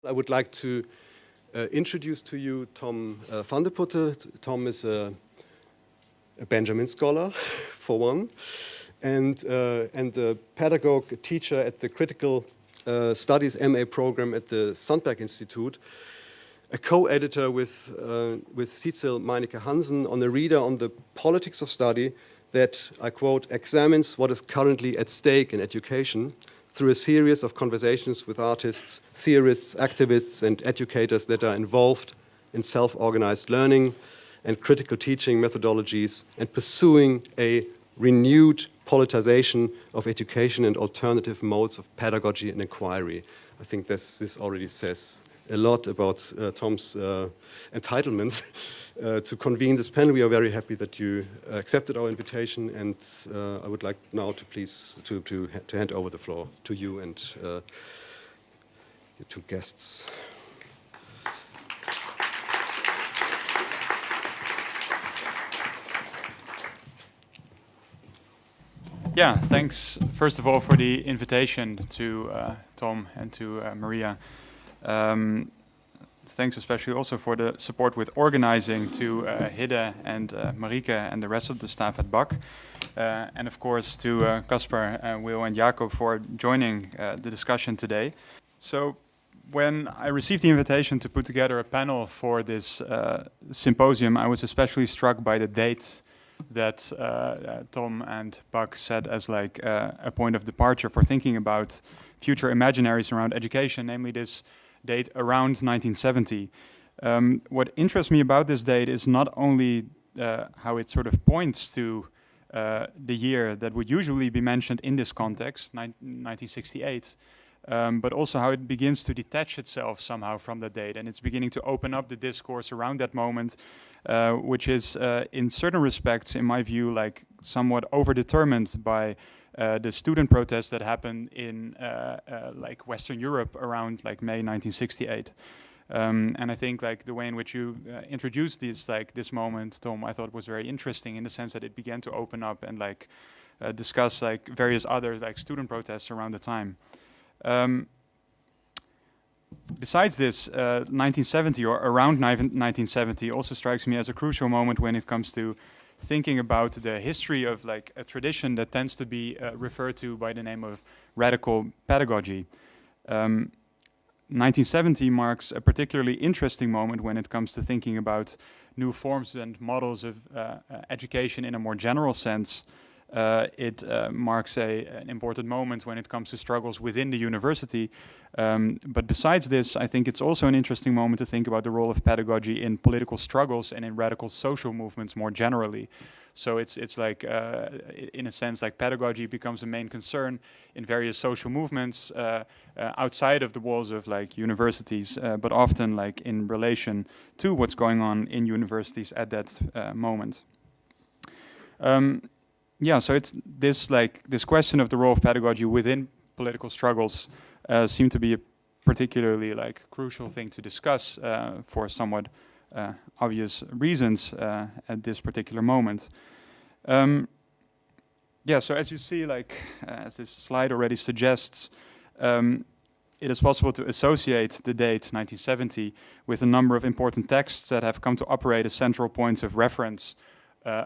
I would like to introduce to you Tom Vandeputte. Tom is a Benjamin Scholar, for one, and a pedagogue, a teacher at the Critical Studies MA program at the Sandberg Institute, a co-editor with Cecil Meinecke Hansen on a reader on the politics of study that, I quote, examines what is currently at stake in education through a series of conversations with artists, theorists, activists, and educators that are involved in self-organized learning and critical teaching methodologies and pursuing a renewed politicization of education and alternative modes of pedagogy and inquiry. I think this already says a lot about Tom's entitlement to convene this panel. We are very happy that you accepted our invitation, and I would like now to please to hand over the floor to you and your two guests. Yeah, thanks first of all for the invitation to Tom and to Maria. Thanks especially also for the support with organizing to Hidde and Marieke and the rest of the staff at BAC. And of course to Caspar, Wail and Jakob for joining the discussion today. So when I received the invitation to put together a panel for this symposium, I was especially struck by the date that Tom and BAC set as like a point of departure for thinking about future imaginaries around education, namely this date around 1970. What interests me about this date is not only how it sort of points to the year that would usually be mentioned in this context, 1968, but also how it begins to detach itself somehow from that date, and it's beginning to open up the discourse around that moment, which is in certain respects, in my view, like somewhat overdetermined by the student protests that happened in like Western Europe around like May 1968. And I think like the way in which you introduced this moment, Tom, I thought was very interesting in the sense that it began to open up and like discuss like various other like student protests around the time. Besides this, 1970 or around 1970 also strikes me as a crucial moment when it comes to thinking about the history of like a tradition that tends to be referred to by the name of radical pedagogy. 1970 marks a particularly interesting moment when it comes to thinking about new forms and models of education in a more general sense. It marks an important moment when it comes to struggles within the university. But besides this, I think it's also an interesting moment to think about the role of pedagogy in political struggles and in radical social movements more generally. So it's like, in a sense, like pedagogy becomes a main concern in various social movements outside of the walls of like universities, but often like in relation to what's going on in universities at that moment. Yeah, so it's this question of the role of pedagogy within political struggles seemed to be a particularly like crucial thing to discuss for somewhat obvious reasons at this particular moment. Yeah, so as you see, like as this slide already suggests, it is possible to associate the date 1970 with a number of important texts that have come to operate as central points of reference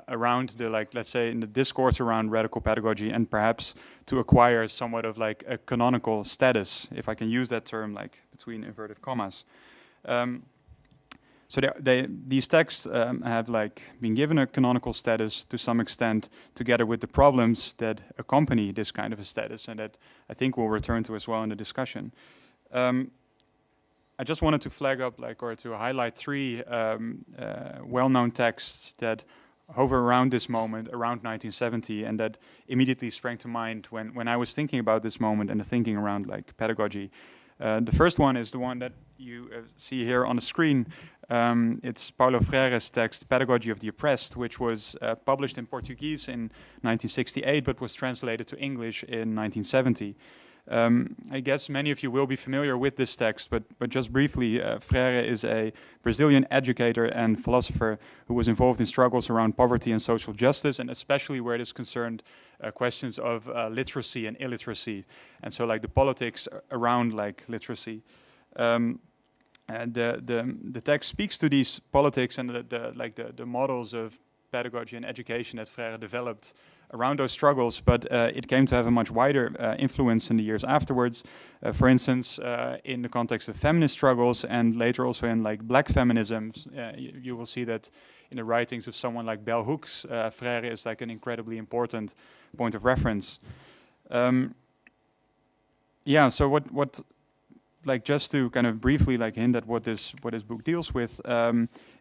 around the, like, let's say, in the discourse around radical pedagogy, and perhaps to acquire somewhat of like a canonical status, if I can use that term, like between inverted commas. So these texts have like been given a canonical status to some extent, together with the problems that accompany this kind of a status, and that I think we'll return to as well in the discussion. I just wanted to flag up, like, or to highlight three well-known texts that hover around this moment, around 1970, and that immediately sprang to mind when I was thinking about this moment and the thinking around like pedagogy. The first one is the one that you see here on the screen. It's Paulo Freire's text, Pedagogy of the Oppressed, which was published in Portuguese in 1968, but was translated to English in 1970. I guess many of you will be familiar with this text, but just briefly, Freire is a Brazilian educator and philosopher who was involved in struggles around poverty and social justice, and especially where it is concerned questions of literacy and illiteracy, and so like the politics around like literacy. the text speaks to these politics and the models of pedagogy and education that Frère developed around those struggles, but it came to have a much wider influence in the years afterwards. For instance, in the context of feminist struggles, and later also in like black feminisms, you will see that in the writings of someone like bell hooks, Frère is like an incredibly important point of reference. Yeah, so what like just to kind of briefly like hint at what this book deals with,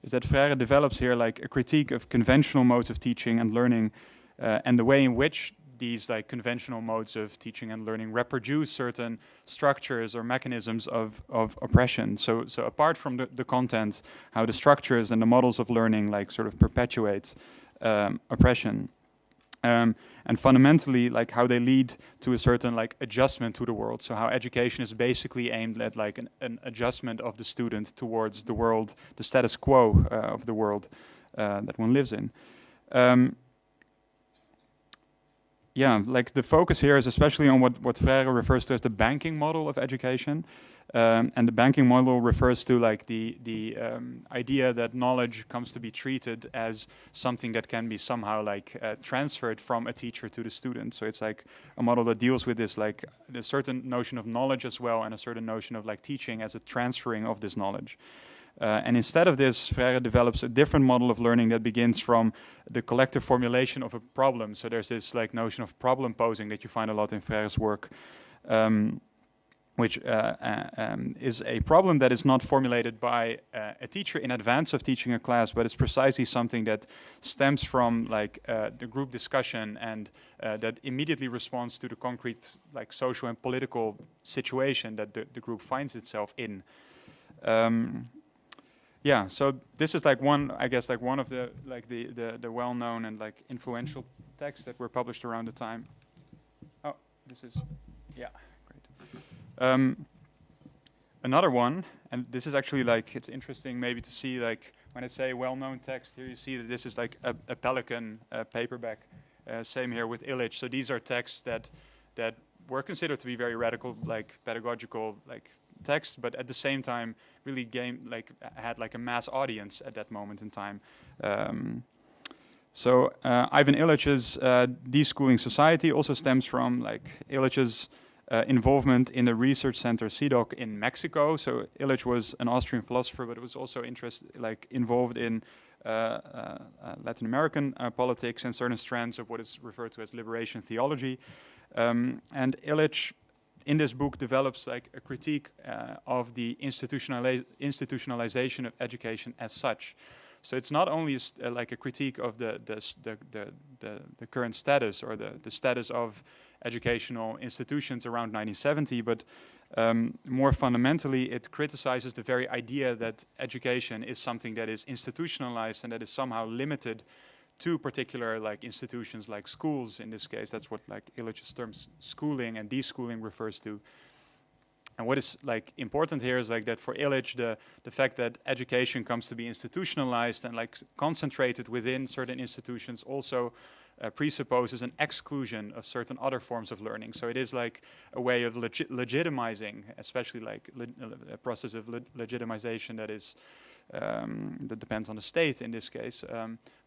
is that Frère develops here like a critique of conventional modes of teaching and learning, and the way in which these like conventional modes of teaching and learning reproduce certain structures or mechanisms of oppression. So apart from the content, how the structures and the models of learning like sort of perpetuate oppression. And fundamentally, like how they lead to a certain like adjustment to the world. So how education is basically aimed at like an adjustment of the student towards the world, the status quo of the world that one lives in. Yeah, like the focus here is especially on what Frère refers to as the banking model of education. And the banking model refers to like the idea that knowledge comes to be treated as something that can be somehow like transferred from a teacher to the student. So it's like a model that deals with this like a certain notion of knowledge as well, and a certain notion of like teaching as a transferring of this knowledge. And instead of this, Frère develops a different model of learning that begins from the collective formulation of a problem. So there's this like notion of problem posing that you find a lot in Frére's work, which is a problem that is not formulated by a teacher in advance of teaching a class, but it's precisely something that stems from like the group discussion, and that immediately responds to the concrete like social and political situation that the group finds itself in. Yeah, so this is like one, I guess, like one of the like the well-known and like influential texts that were published around the time. Oh, this is, yeah, great. Another one, and this is actually like, it's interesting maybe to see like when I say well-known text, here you see that this is like a Pelican paperback. Same here with Illich. So these are texts that were considered to be very radical, like pedagogical, like texts, but at the same time really had like a mass audience at that moment in time. So Ivan Illich's Deschooling Society also stems from like Illich's involvement in the research center CEDOC in Mexico. So Illich was an Austrian philosopher, but was also involved in Latin American politics and certain strands of what is referred to as liberation theology. And Illich, in this book, develops like a critique of the institutionalization of education as such. So it's not only like a critique of the current status, or the status of educational institutions around 1970, but more fundamentally, it criticizes the very idea that education is something that is institutionalized and that is somehow limited to particular like institutions like schools. In this case, that's what like Illich's terms schooling and deschooling refers to. And what is like important here is like that for Illich, the fact that education comes to be institutionalized and like concentrated within certain institutions also presupposes an exclusion of certain other forms of learning. So it is like a way of legitimizing, especially like a process of legitimization that is that depends on the state in this case,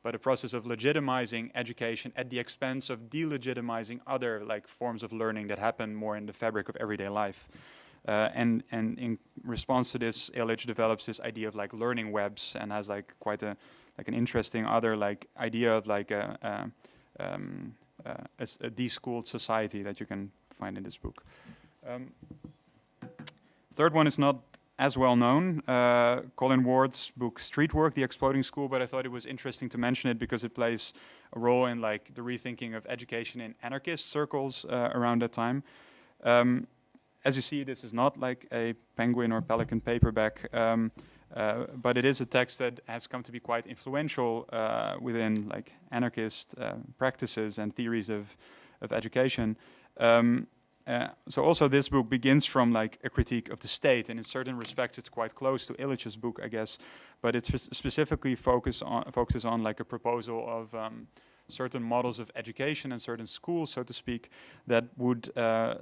but a process of legitimizing education at the expense of delegitimizing other like forms of learning that happen more in the fabric of everyday life. And in response to this, Illich develops this idea of like learning webs, and has like quite an interesting other like idea of like a deschooled society that you can find in this book. Third one is not as well known, Colin Ward's book Street Work, The Exploding School, but I thought it was interesting to mention it because it plays a role in like the rethinking of education in anarchist circles around that time. As you see, this is not like a Penguin or Pelican paperback, but it is a text that has come to be quite influential within like anarchist practices and theories of education. So also this book begins from like a critique of the state, and in certain respects it's quite close to Illich's book, I guess, but it specifically focuses on like a proposal of certain models of education and certain schools, so to speak, that would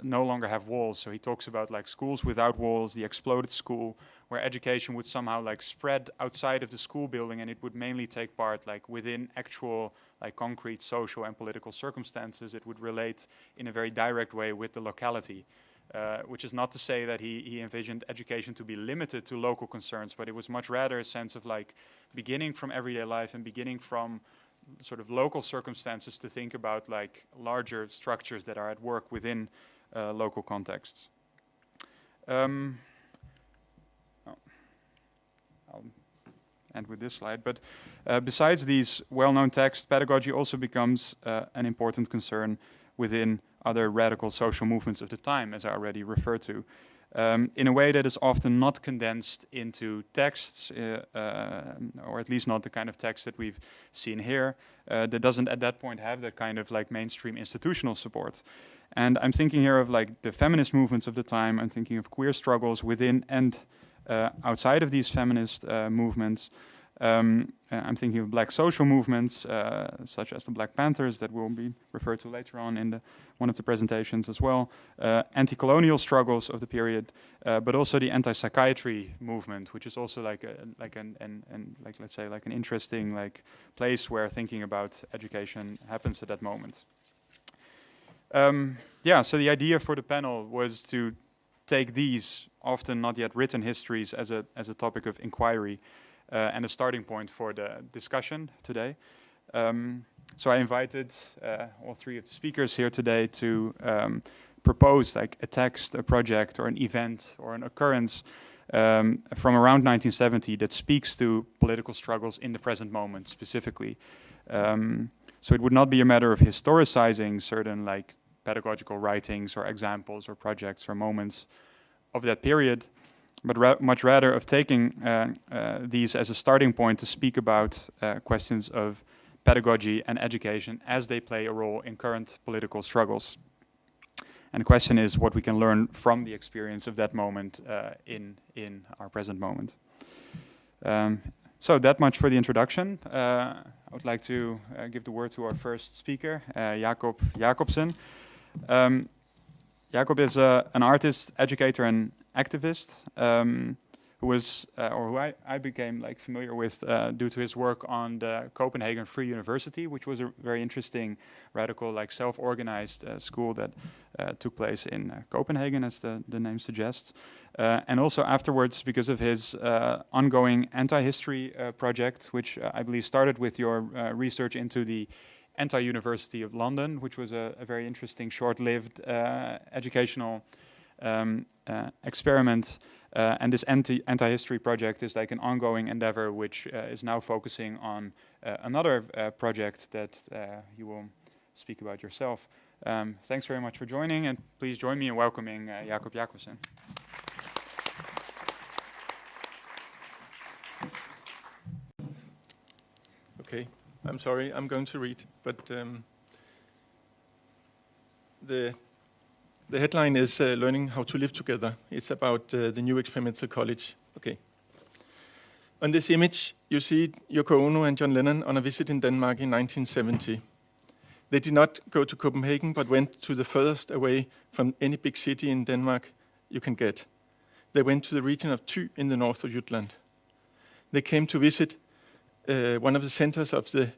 no longer have walls. So he talks about like schools without walls, the exploded school, where education would somehow like spread outside of the school building, and it would mainly take part like within actual like concrete social and political circumstances. It would relate in a very direct way with the locality. Which is not to say that he envisioned education to be limited to local concerns, but it was much rather a sense of like beginning from everyday life and beginning from sort of local circumstances to think about like larger structures that are at work within local contexts. I'll end with this slide, but besides these well-known texts, pedagogy also becomes an important concern within other radical social movements of the time, as I already referred to, in a way that is often not condensed into texts, or at least not the kind of text that we've seen here, that doesn't at that point have that kind of like mainstream institutional support. And I'm thinking here of like the feminist movements of the time. I'm thinking of queer struggles within and outside of these feminist movements. I'm thinking of black social movements, such as the Black Panthers, that will be referred to later on in one of the presentations as well. Anti-colonial struggles of the period, but also the anti-psychiatry movement, which is also like let's say like an interesting like place where thinking about education happens at that moment. Yeah, so the idea for the panel was to take these often not yet written histories as a topic of inquiry. And a starting point for the discussion today. So I invited all three of the speakers here today to propose like a text, a project, or an event, or an occurrence from around 1970 that speaks to political struggles in the present moment specifically. So it would not be a matter of historicizing certain like pedagogical writings or examples or projects or moments of that period, but much rather of taking these as a starting point to speak about questions of pedagogy and education as they play a role in current political struggles. And the question is what we can learn from the experience of that moment in our present moment. So that much for the introduction. I would like to give the word to our first speaker, Jakob Jakobsen. Jakob is an artist, educator, and activist who I became like familiar with due to his work on the Copenhagen Free University, which was a very interesting, radical, like self-organized school that took place in Copenhagen, as the name suggests. And also afterwards, because of his ongoing anti-history project, which I believe started with your research into the Anti-University of London, which was a very interesting, short-lived educational experiment, and this anti-history project is like an ongoing endeavor, which is now focusing on another project that you will speak about yourself. Thanks very much for joining, and please join me in welcoming Jakob Jakobsen. Okay, I'm sorry, I'm going to read, but the headline is Learning How to Live Together. It's about the new experimental college. Okay. On this image, you see Yoko Ono and John Lennon on a visit in Denmark in 1970. They did not go to Copenhagen, but went to the furthest away from any big city in Denmark you can get. They went to the region of Thy in the north of Jutland. They came to visit one of the centers of the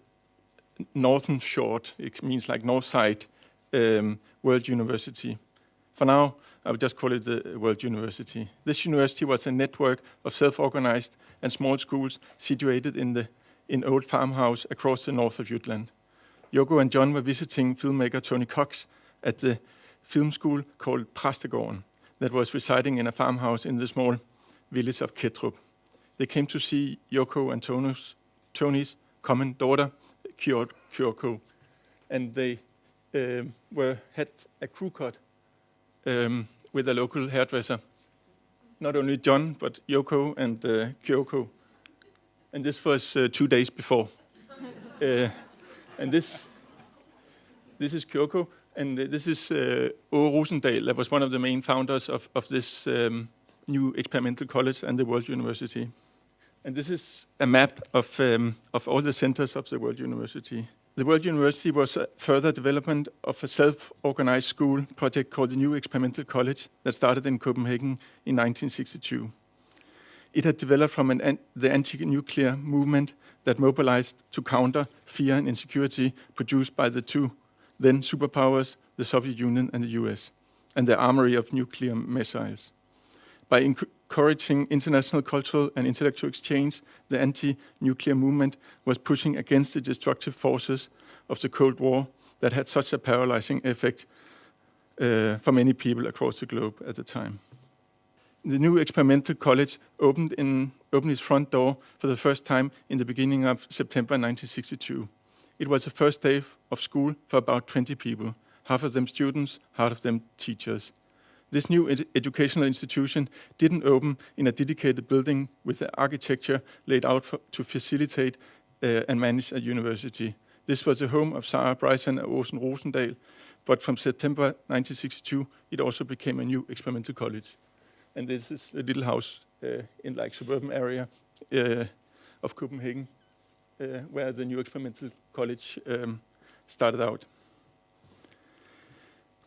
northern shore, it means like north side, World University. For now, I would just call it the World University. This university was a network of self-organized and small schools situated in old farmhouse across the north of Jutland. Yoko and John were visiting filmmaker Tony Cox at the film school called Præstegården that was residing in a farmhouse in the small village of Kettrup. They came to see Yoko and Tony's common daughter, Kyoko, and they had a crew cut with a local hairdresser. Not only John, but Yoko and Kyoko. And this was 2 days before. And this is Kyoko, and this is Åge Rosendahl, that was one of the main founders of this new experimental college and the World University. And this is a map of all the centers of the World University. The World University was a further development of a self-organized school project called the New Experimental College that started in Copenhagen in 1962. It had developed from the anti-nuclear movement that mobilized to counter fear and insecurity produced by the two then superpowers, the Soviet Union and the US, and their armory of nuclear missiles. By encouraging international cultural and intellectual exchange, the anti-nuclear movement was pushing against the destructive forces of the Cold War that had such a paralyzing effect for many people across the globe at the time. The New Experimental College opened its front door for the first time in the beginning of September 1962. It was the first day of school for about 20 people, half of them students, half of them teachers. This new educational institution didn't open in a dedicated building with the architecture laid out to facilitate and manage a university. This was the home of Sarah Bryson and Åsen Rosendal, but from September 1962, it also became a new experimental college. And this is a little house in like suburban area of Copenhagen, where the New Experimental College started out.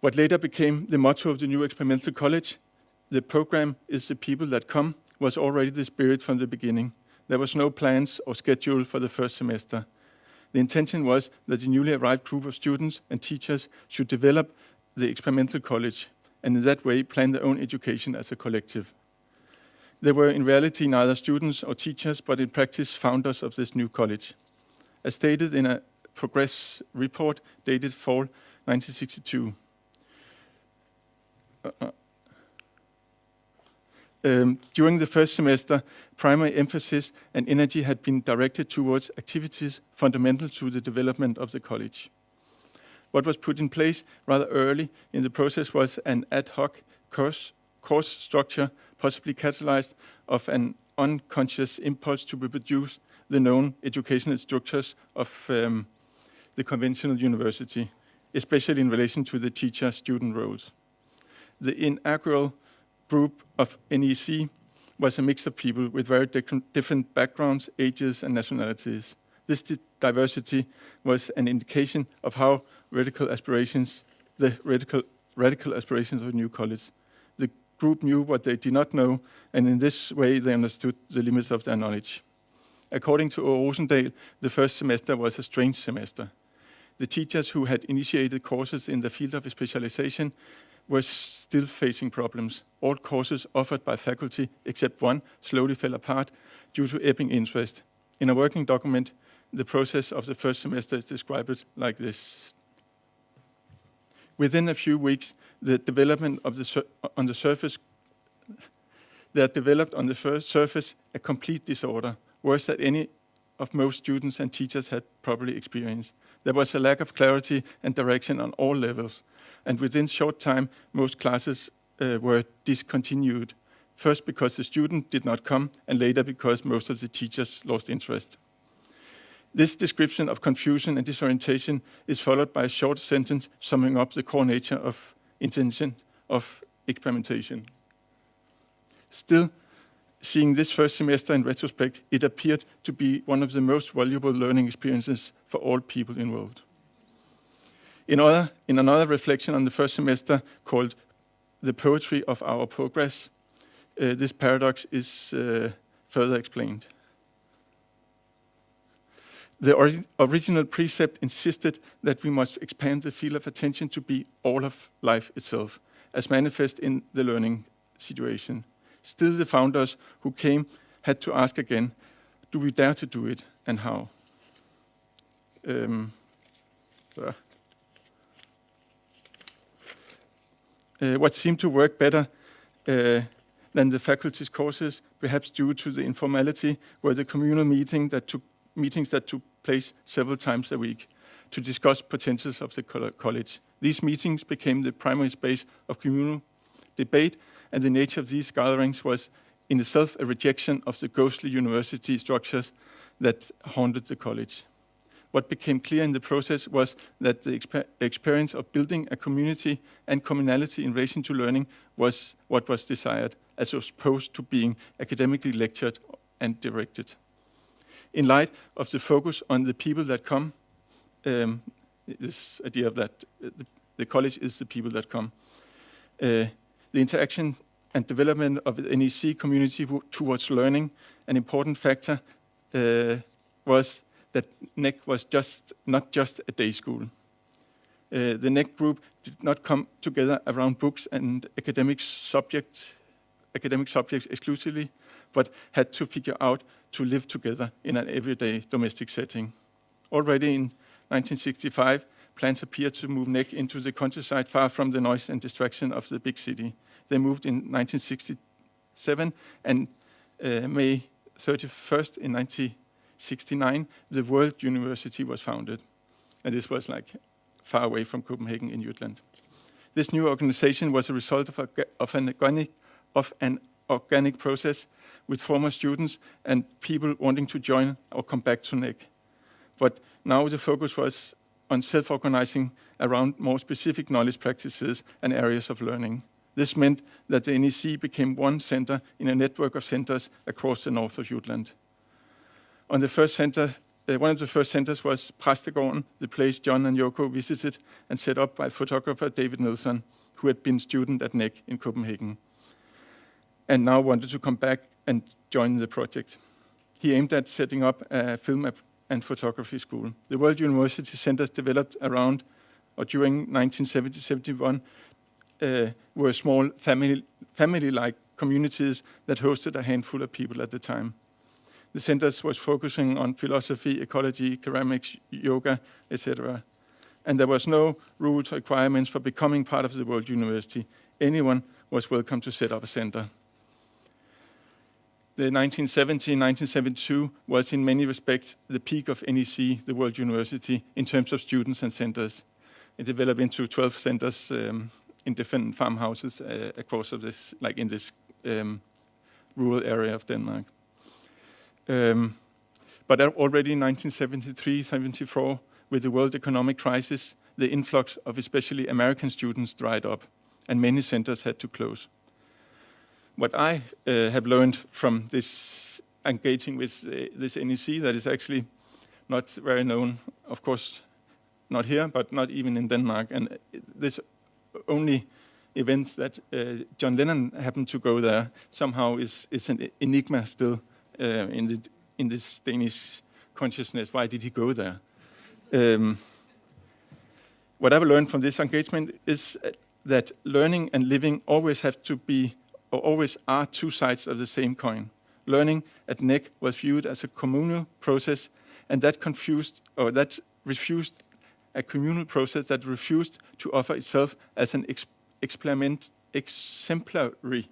What later became the motto of the New Experimental College, the program is the people that come, was already the spirit from the beginning. There was no plans or schedule for the first semester. The intention was that the newly arrived group of students and teachers should develop the experimental college, and in that way plan their own education as a collective. They were in reality neither students or teachers, but in practice founders of this new college. As stated in a progress report dated fall 1962, during the first semester, primary emphasis and energy had been directed towards activities fundamental to the development of the college. What was put in place rather early in the process was an ad hoc course structure, possibly catalyzed of an unconscious impulse to reproduce the known educational structures of the conventional university, especially in relation to the teacher-student roles. The inaugural group of NEC was a mix of people with very different backgrounds, ages, and nationalities. This diversity was an indication of how radical aspirations of the new college. The group knew what they did not know, and in this way they understood the limits of their knowledge. According to O. Rosendal, the first semester was a strange semester. The teachers who had initiated courses in the field of specialization were still facing problems. All courses offered by faculty, except one, slowly fell apart due to ebbing interest. In a working document, the process of the first semester is described like this. Within a few weeks, there developed on the first surface a complete disorder, worse than any of most students and teachers had probably experienced. There was a lack of clarity and direction on all levels, and within short time, most classes were discontinued, first because the student did not come, and later because most of the teachers lost interest. This description of confusion and disorientation is followed by a short sentence summing up the core nature of intention of experimentation. Still, seeing this first semester in retrospect, it appeared to be one of the most valuable learning experiences for all people involved. In another reflection on the first semester called The Poetry of Our Progress, this paradox is further explained. The original precept insisted that we must expand the field of attention to be all of life itself, as manifest in the learning situation. Still, the founders who came had to ask again, do we dare to do it, and how? What seemed to work better than the faculty's courses, perhaps due to the informality, were the communal meetings that took place several times a week to discuss potentials of the college. These meetings became the primary space of communal debate, and the nature of these gatherings was in itself a rejection of the ghostly university structures that haunted the college. What became clear in the process was that the experience of building a community and communality in relation to learning was what was desired, as opposed to being academically lectured and directed. In light of the focus on the people that come, this idea of that the college is the people that come. The interaction and development of the NEC community towards learning, an important factor was that NEC was not just a day school. The NEC group did not come together around books and academic subjects exclusively, but had to figure out to live together in an everyday domestic setting. Already in 1965, plans appeared to move NEC into the countryside far from the noise and distraction of the big city. They moved in 1967, and May 31st in 1969, the World University was founded. And this was like far away from Copenhagen in Jutland. This new organization was a result of an organic process with former students and people wanting to join or come back to NEC. But now the focus was on self-organizing around more specific knowledge practices and areas of learning. This meant that the NEC became one center in a network of centers across the north of Jutland. On the first center, one of the first centers was Præstegården, the place John and Yoko visited and set up by photographer David Nilsson, who had been student at NEC in Copenhagen, and now wanted to come back and join the project. He aimed at setting up a film and photography school. The World University centers developed around or during 1970-71 were small family-like communities that hosted a handful of people at the time. The centers was focusing on philosophy, ecology, ceramics, yoga, etc. And there was no rules or requirements for becoming part of the World University. Anyone was welcome to set up a center. The 1970-1972 was in many respects the peak of NEC, the World University, in terms of students and centers. It developed into 12 centers in different farmhouses across of this, like in this rural area of Denmark. But already in 1973-74, with the world economic crisis, the influx of especially American students dried up, and many centers had to close. What I have learned from this engaging with this NEC that is actually not very known, of course, not here, but not even in Denmark. And this only event that John Lennon happened to go there somehow is an enigma still in this Danish consciousness. Why did he go there? What I've learned from this engagement is that learning and living always have to be, or always are, two sides of the same coin. Learning at NEC was viewed as a communal process, and that refused a communal process that refused to offer itself as an exemplary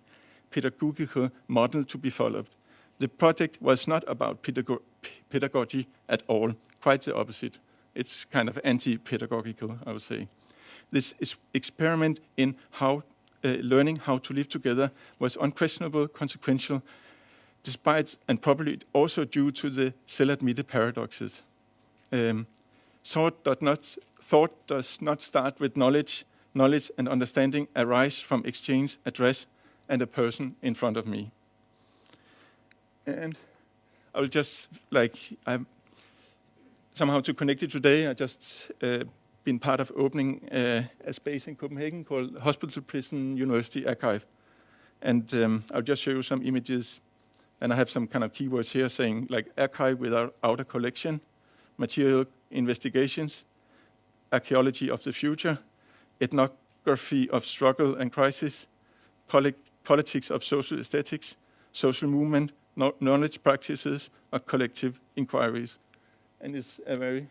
pedagogical model to be followed. The project was not about pedagogy at all, quite the opposite. It's kind of anti-pedagogical, I would say. This experiment in how learning how to live together was unquestionable, consequential, despite and probably also due to the self-admitted paradoxes. Thought does not start with knowledge. Knowledge and understanding arise from exchange, address, and a person in front of me. And I will just, I'm somehow to connect it today, I just been part of opening a space in Copenhagen called Hospital Prison University Archive. And I'll just show you some images. And I have some kind of keywords here saying like archive without outer collection, material investigations, archaeology of the future, ethnography of struggle and crisis, politics of social aesthetics, social movement, knowledge practices, or collective inquiries. And it's a very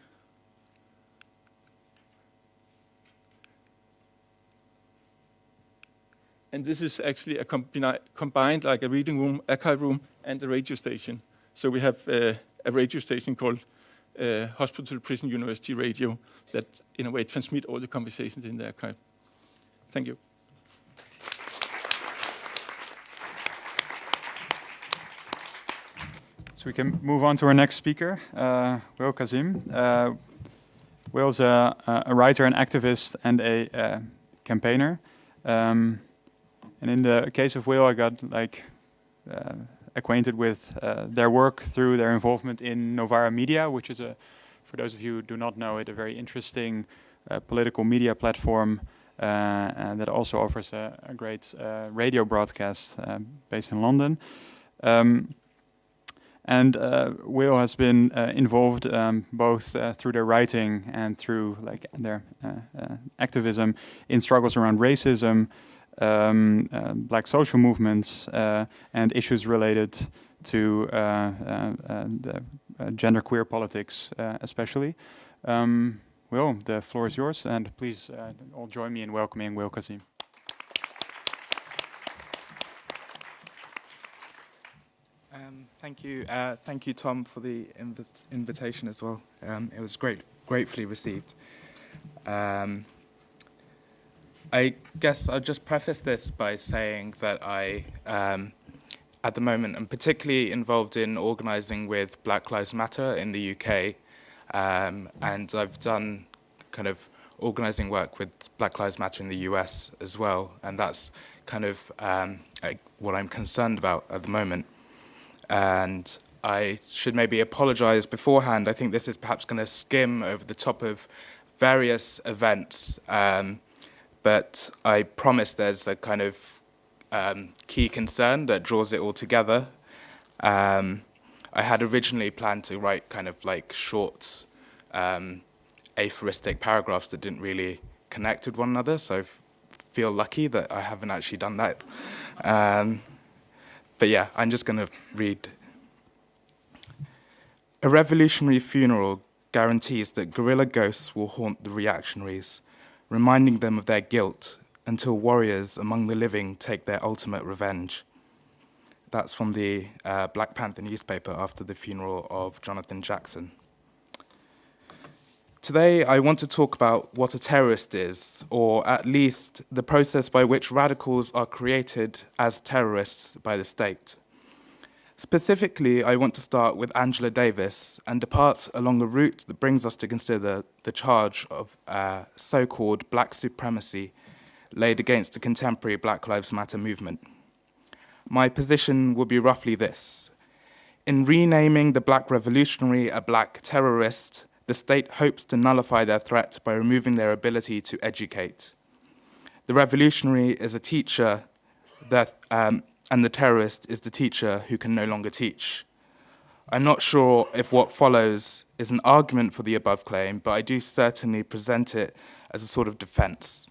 and this is actually a combined like a reading room, archive room, and a radio station. So we have a radio station called Hospital Prison University Radio that in a way transmit all the conversations in the archive. Thank you. So we can move on to our next speaker, Wail Qasim. Wail's a writer, an activist, and a campaigner. And in the case of Wail, I got acquainted with their work through their involvement in Novara Media, which is for those of you who do not know it, a very interesting political media platform and that also offers a great radio broadcast based in London. And Wail has been involved both through their writing and through their activism in struggles around racism, black social movements, and issues related to the genderqueer politics, especially. Wail, the floor is yours, and please all join me in welcoming Wail Qasim. Thank you, Tom, for the invitation as well. It was gratefully received. I guess I'll just preface this by saying that I, at the moment, am particularly involved in organising with Black Lives Matter in the UK, and I've done kind of organising work with Black Lives Matter in the US as well, and that's kind of what I'm concerned about at the moment. And I should maybe apologise beforehand. I think this is perhaps going to skim over the top of various events, but I promise there's a kind of key concern that draws it all together. I had originally planned to write kind of like short aphoristic paragraphs that didn't really connect with one another, so I feel lucky that I haven't actually done that. But yeah, I'm just going to read. A revolutionary funeral guarantees that guerrilla ghosts will haunt the reactionaries, reminding them of their guilt until warriors among the living take their ultimate revenge. That's from the Black Panther newspaper after the funeral of Jonathan Jackson. Today, I want to talk about what a terrorist is, or at least the process by which radicals are created as terrorists by the state. Specifically, I want to start with Angela Davis and depart along a route that brings us to consider the charge of so-called black supremacy laid against the contemporary Black Lives Matter movement. My position will be roughly this. In renaming the black revolutionary a black terrorist, the state hopes to nullify their threat by removing their ability to educate. The revolutionary is a teacher, and the terrorist is the teacher who can no longer teach. I'm not sure if what follows is an argument for the above claim, but I do certainly present it as a sort of defense.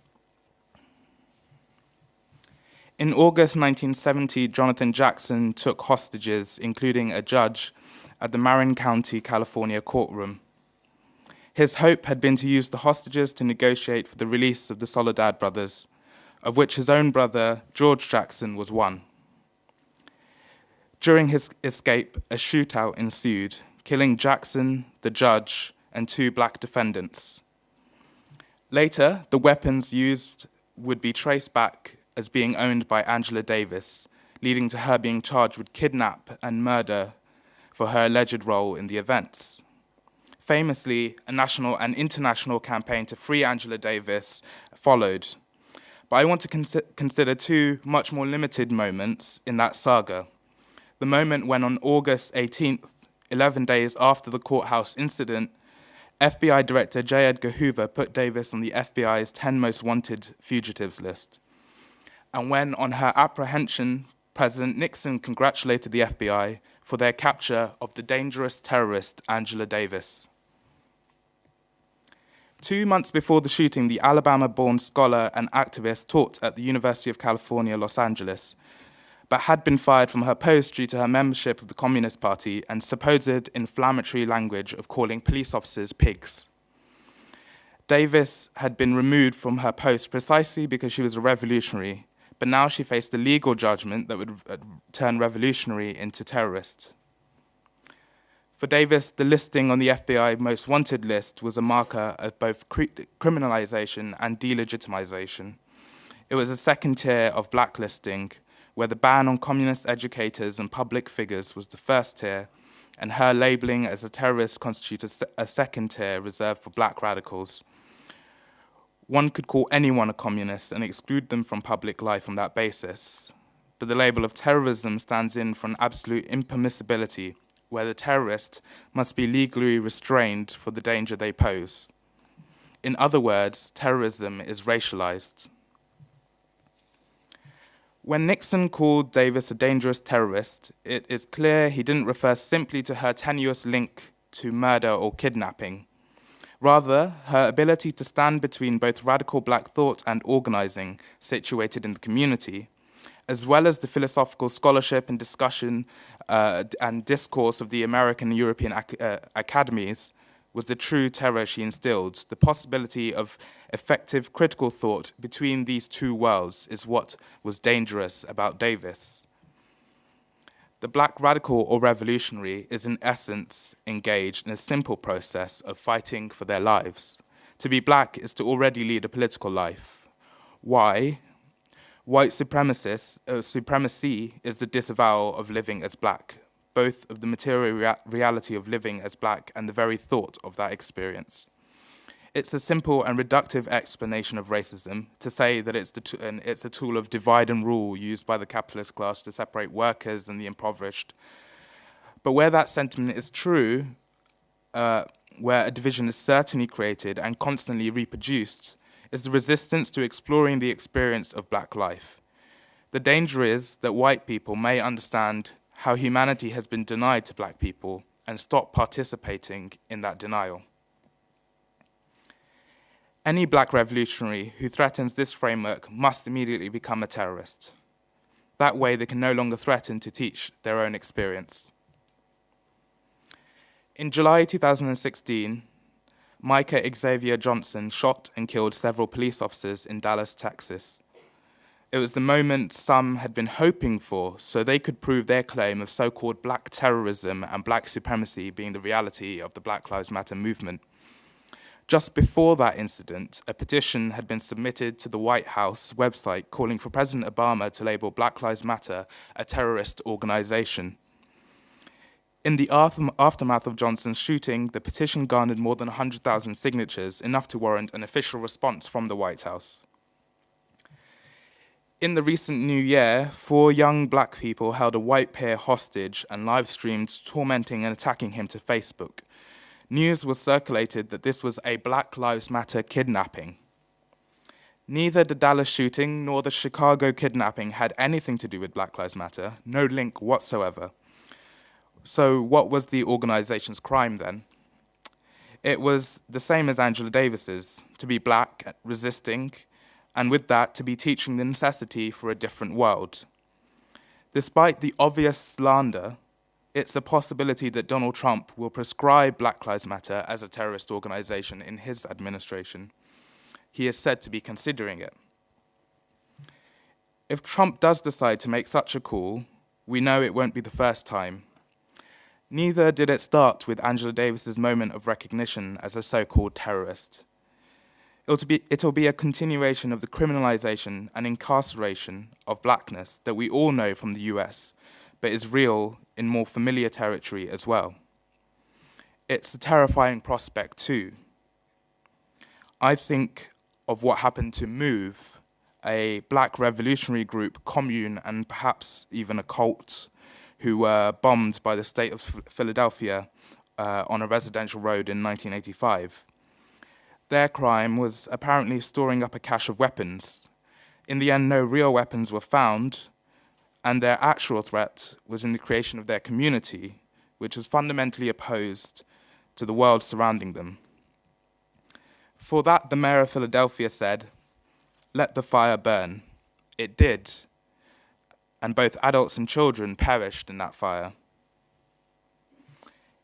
In August 1970, Jonathan Jackson took hostages, including a judge, at the Marin County, California courtroom. His hope had been to use the hostages to negotiate for the release of the Soledad brothers, of which his own brother, George Jackson, was one. During his escape, a shootout ensued, killing Jackson, the judge, and 2 black defendants. Later, the weapons used would be traced back as being owned by Angela Davis, leading to her being charged with kidnap and murder for her alleged role in the events. Famously, a national and international campaign to free Angela Davis followed. But I want to consider 2 much more limited moments in that saga. The moment when on August 18th, 11 days after the courthouse incident, FBI Director J. Edgar Hoover put Davis on the FBI's 10 most wanted fugitives list. And when on her apprehension, President Nixon congratulated the FBI for their capture of the dangerous terrorist Angela Davis. 2 months before the shooting, the Alabama-born scholar and activist taught at the University of California, Los Angeles, but had been fired from her post due to her membership of the Communist Party and supposed inflammatory language of calling police officers pigs. Davis had been removed from her post precisely because she was a revolutionary, but now she faced a legal judgment that would turn revolutionary into terrorist. For Davis, the listing on the FBI Most Wanted list was a marker of both criminalization and delegitimization. It was a second tier of blacklisting, where the ban on communist educators and public figures was the first tier, and her labeling as a terrorist constituted a second tier reserved for black radicals. One could call anyone a communist and exclude them from public life on that basis, but the label of terrorism stands in for an absolute impermissibility, where the terrorist must be legally restrained for the danger they pose. In other words, terrorism is racialized. When Nixon called Davis a dangerous terrorist, it is clear he didn't refer simply to her tenuous link to murder or kidnapping. Rather, her ability to stand between both radical black thought and organizing situated in the community, as well as the philosophical scholarship and discussion and discourse of the American and European academies, was the true terror she instilled. The possibility of effective critical thought between these two worlds is what was dangerous about Davis. The black radical or revolutionary is in essence engaged in a simple process of fighting for their lives. To be black is to already lead a political life. Why? White supremacy is the disavowal of living as black, both of the material reality of living as black and the very thought of that experience. It's a simple and reductive explanation of racism to say that it's a tool of divide and rule used by the capitalist class to separate workers and the impoverished. But where that sentiment is true, where a division is certainly created and constantly reproduced, is the resistance to exploring the experience of black life. The danger is that white people may understand how humanity has been denied to black people and stop participating in that denial. Any black revolutionary who threatens this framework must immediately become a terrorist. That way they can no longer threaten to teach their own experience. In July 2016, Micah Xavier Johnson shot and killed several police officers in Dallas, Texas. It was the moment some had been hoping for so they could prove their claim of so-called black terrorism and black supremacy being the reality of the Black Lives Matter movement. Just before that incident, a petition had been submitted to the White House website calling for President Obama to label Black Lives Matter a terrorist organization. In the aftermath of Johnson's shooting, the petition garnered more than 100,000 signatures, enough to warrant an official response from the White House. In the recent New Year, 4 young black people held a white peer hostage and live-streamed tormenting and attacking him to Facebook. News was circulated that this was a Black Lives Matter kidnapping. Neither the Dallas shooting nor the Chicago kidnapping had anything to do with Black Lives Matter, no link whatsoever. So what was the organization's crime then? It was the same as Angela Davis's, to be black, resisting, and with that, to be teaching the necessity for a different world. Despite the obvious slander, it's a possibility that Donald Trump will prescribe Black Lives Matter as a terrorist organization in his administration. He is said to be considering it. If Trump does decide to make such a call, we know it won't be the first time. Neither did it start with Angela Davis's moment of recognition as a so-called terrorist. It'll be a continuation of the criminalization and incarceration of blackness that we all know from the US, but is real in more familiar territory as well. It's a terrifying prospect too. I think of what happened to MOVE, a black revolutionary group, commune, and perhaps even a cult, who were bombed by the state of Philadelphia on a residential road in 1985. Their crime was apparently storing up a cache of weapons. In the end, no real weapons were found, and their actual threat was in the creation of their community, which was fundamentally opposed to the world surrounding them. For that, the mayor of Philadelphia said, "Let the fire burn." It did, and both adults and children perished in that fire.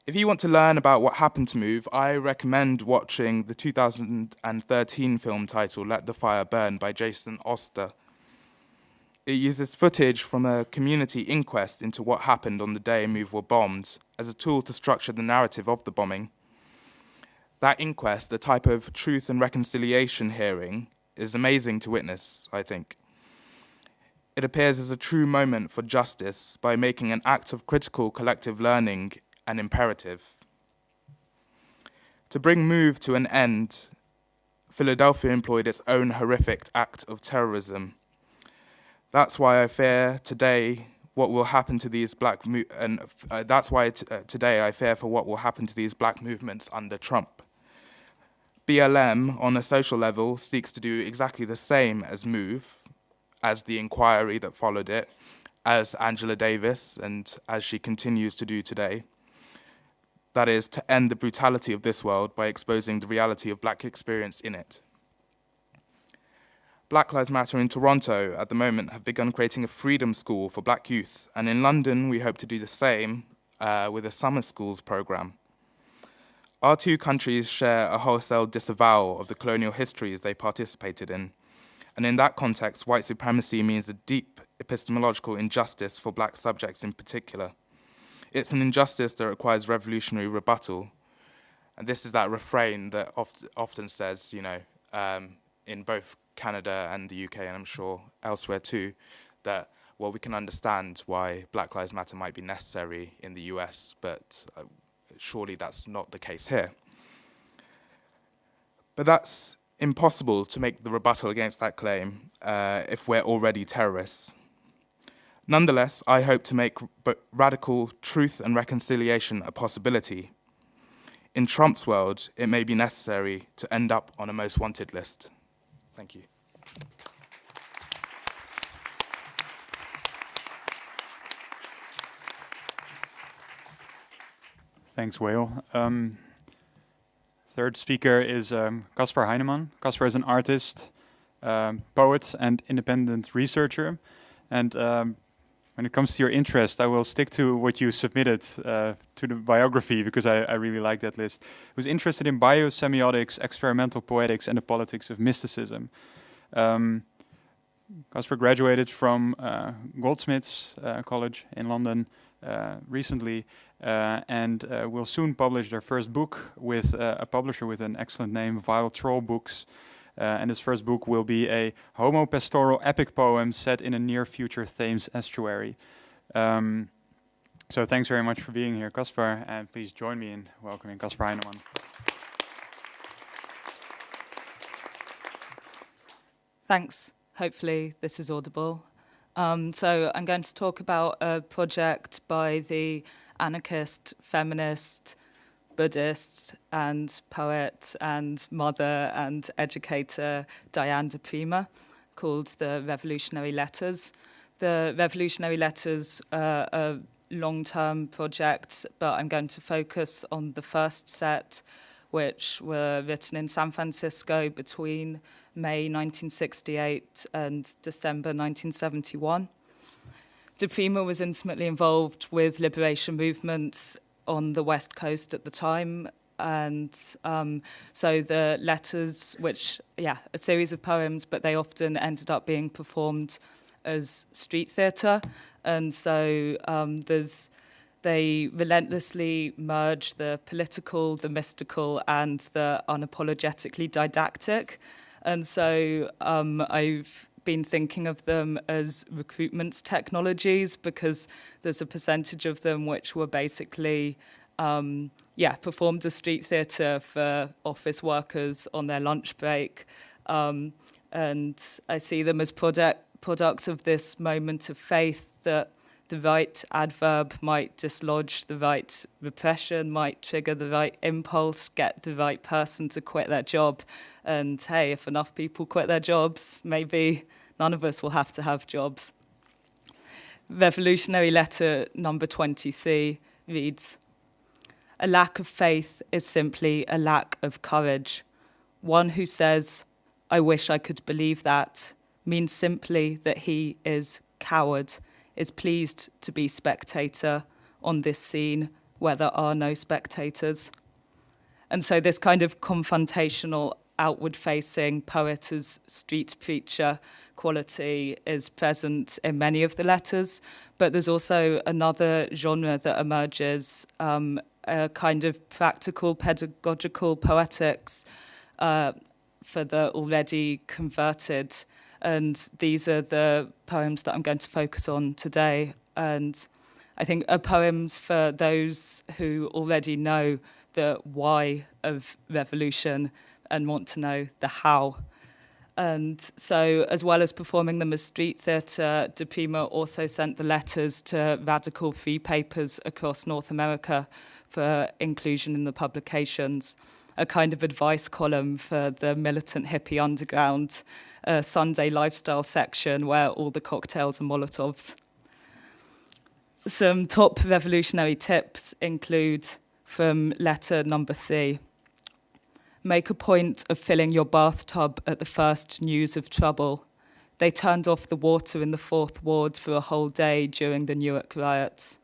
If you want to learn about what happened to MOVE, I recommend watching the 2013 film titled Let the Fire Burn by Jason Oster. It uses footage from a community inquest into what happened on the day MOVE were bombed as a tool to structure the narrative of the bombing. That inquest, a type of truth and reconciliation hearing, is amazing to witness, I think. It appears as a true moment for justice by making an act of critical collective learning an imperative. To bring MOVE to an end, Philadelphia employed its own horrific act of terrorism. That's why I fear today what will happen to these that's why today I fear for what will happen to these black movements under Trump. BLM, on a social level, seeks to do exactly the same as MOVE, as the inquiry that followed it, as Angela Davis, and as she continues to do today. That is, to end the brutality of this world by exposing the reality of black experience in it. Black Lives Matter in Toronto, at the moment, have begun creating a freedom school for black youth, and in London, we hope to do the same with a summer schools program. Our two countries share a wholesale disavowal of the colonial histories they participated in, and in that context, white supremacy means a deep epistemological injustice for black subjects in particular. It's an injustice that requires revolutionary rebuttal, and this is that refrain that often says, in both Canada and the UK, and I'm sure elsewhere too, that, well, we can understand why Black Lives Matter might be necessary in the US, but surely that's not the case here. But that's impossible to make the rebuttal against that claim if we're already terrorists. Nonetheless, I hope to make radical truth and reconciliation a possibility. In Trump's world, it may be necessary to end up on a most wanted list. Thank you. Thanks, Wail. Third speaker is Casper Heinemann. Casper is an artist, poet, and independent researcher. And when it comes to your interest, I will stick to what you submitted to the biography, because I really like that list. He was interested in biosemiotics, experimental poetics, and the politics of mysticism. Casper graduated from Goldsmiths College in London recently, and will soon publish their first book with a publisher with an excellent name, Wail Books. And his first book will be a homo-pastoral epic poem set in a near-future Thames estuary. So thanks very much for being here, Casper, and please join me in welcoming Casper Heinemann. Thanks. Hopefully this is audible. So I'm going to talk about a project by the anarchist, feminist, Buddhist and poet and mother and educator Diane de Prima, called the Revolutionary Letters. The Revolutionary Letters are a long-term project, but I'm going to focus on the first set, which were written in San Francisco between May 1968 and December 1971. De Prima was intimately involved with liberation movements on the West Coast at the time, and so the letters, which, a series of poems, but they often ended up being performed as street theatre, and so they relentlessly merge the political, the mystical, and the unapologetically didactic, and so I've been thinking of them as recruitment technologies, because there's a percentage of them which were basically performed as street theatre for office workers on their lunch break, and I see them as products of this moment of faith that the right adverb might dislodge the right repression, might trigger the right impulse, get the right person to quit their job. And hey, if enough people quit their jobs, maybe none of us will have to have jobs. Revolutionary letter number 23 reads, "A lack of faith is simply a lack of courage. One who says, 'I wish I could believe that,' means simply that he is coward, is pleased to be spectator on this scene where there are no spectators." And so this kind of confrontational, outward-facing poet as street preacher quality is present in many of the letters, but there's also another genre that emerges, a kind of practical, pedagogical poetics for the already converted. And these are the poems that I'm going to focus on today. And I think are poems for those who already know the why of revolution and want to know the how. And so, as well as performing them as street theatre, De Prima also sent the letters to radical free papers across North America for inclusion in the publications, a kind of advice column for the militant hippie underground, a Sunday lifestyle section where all the cocktails are Molotovs. Some top revolutionary tips include from letter number 3. Make a point of filling your bathtub at the first news of trouble. They turned off the water in the 4th Ward for a whole day during the Newark riots.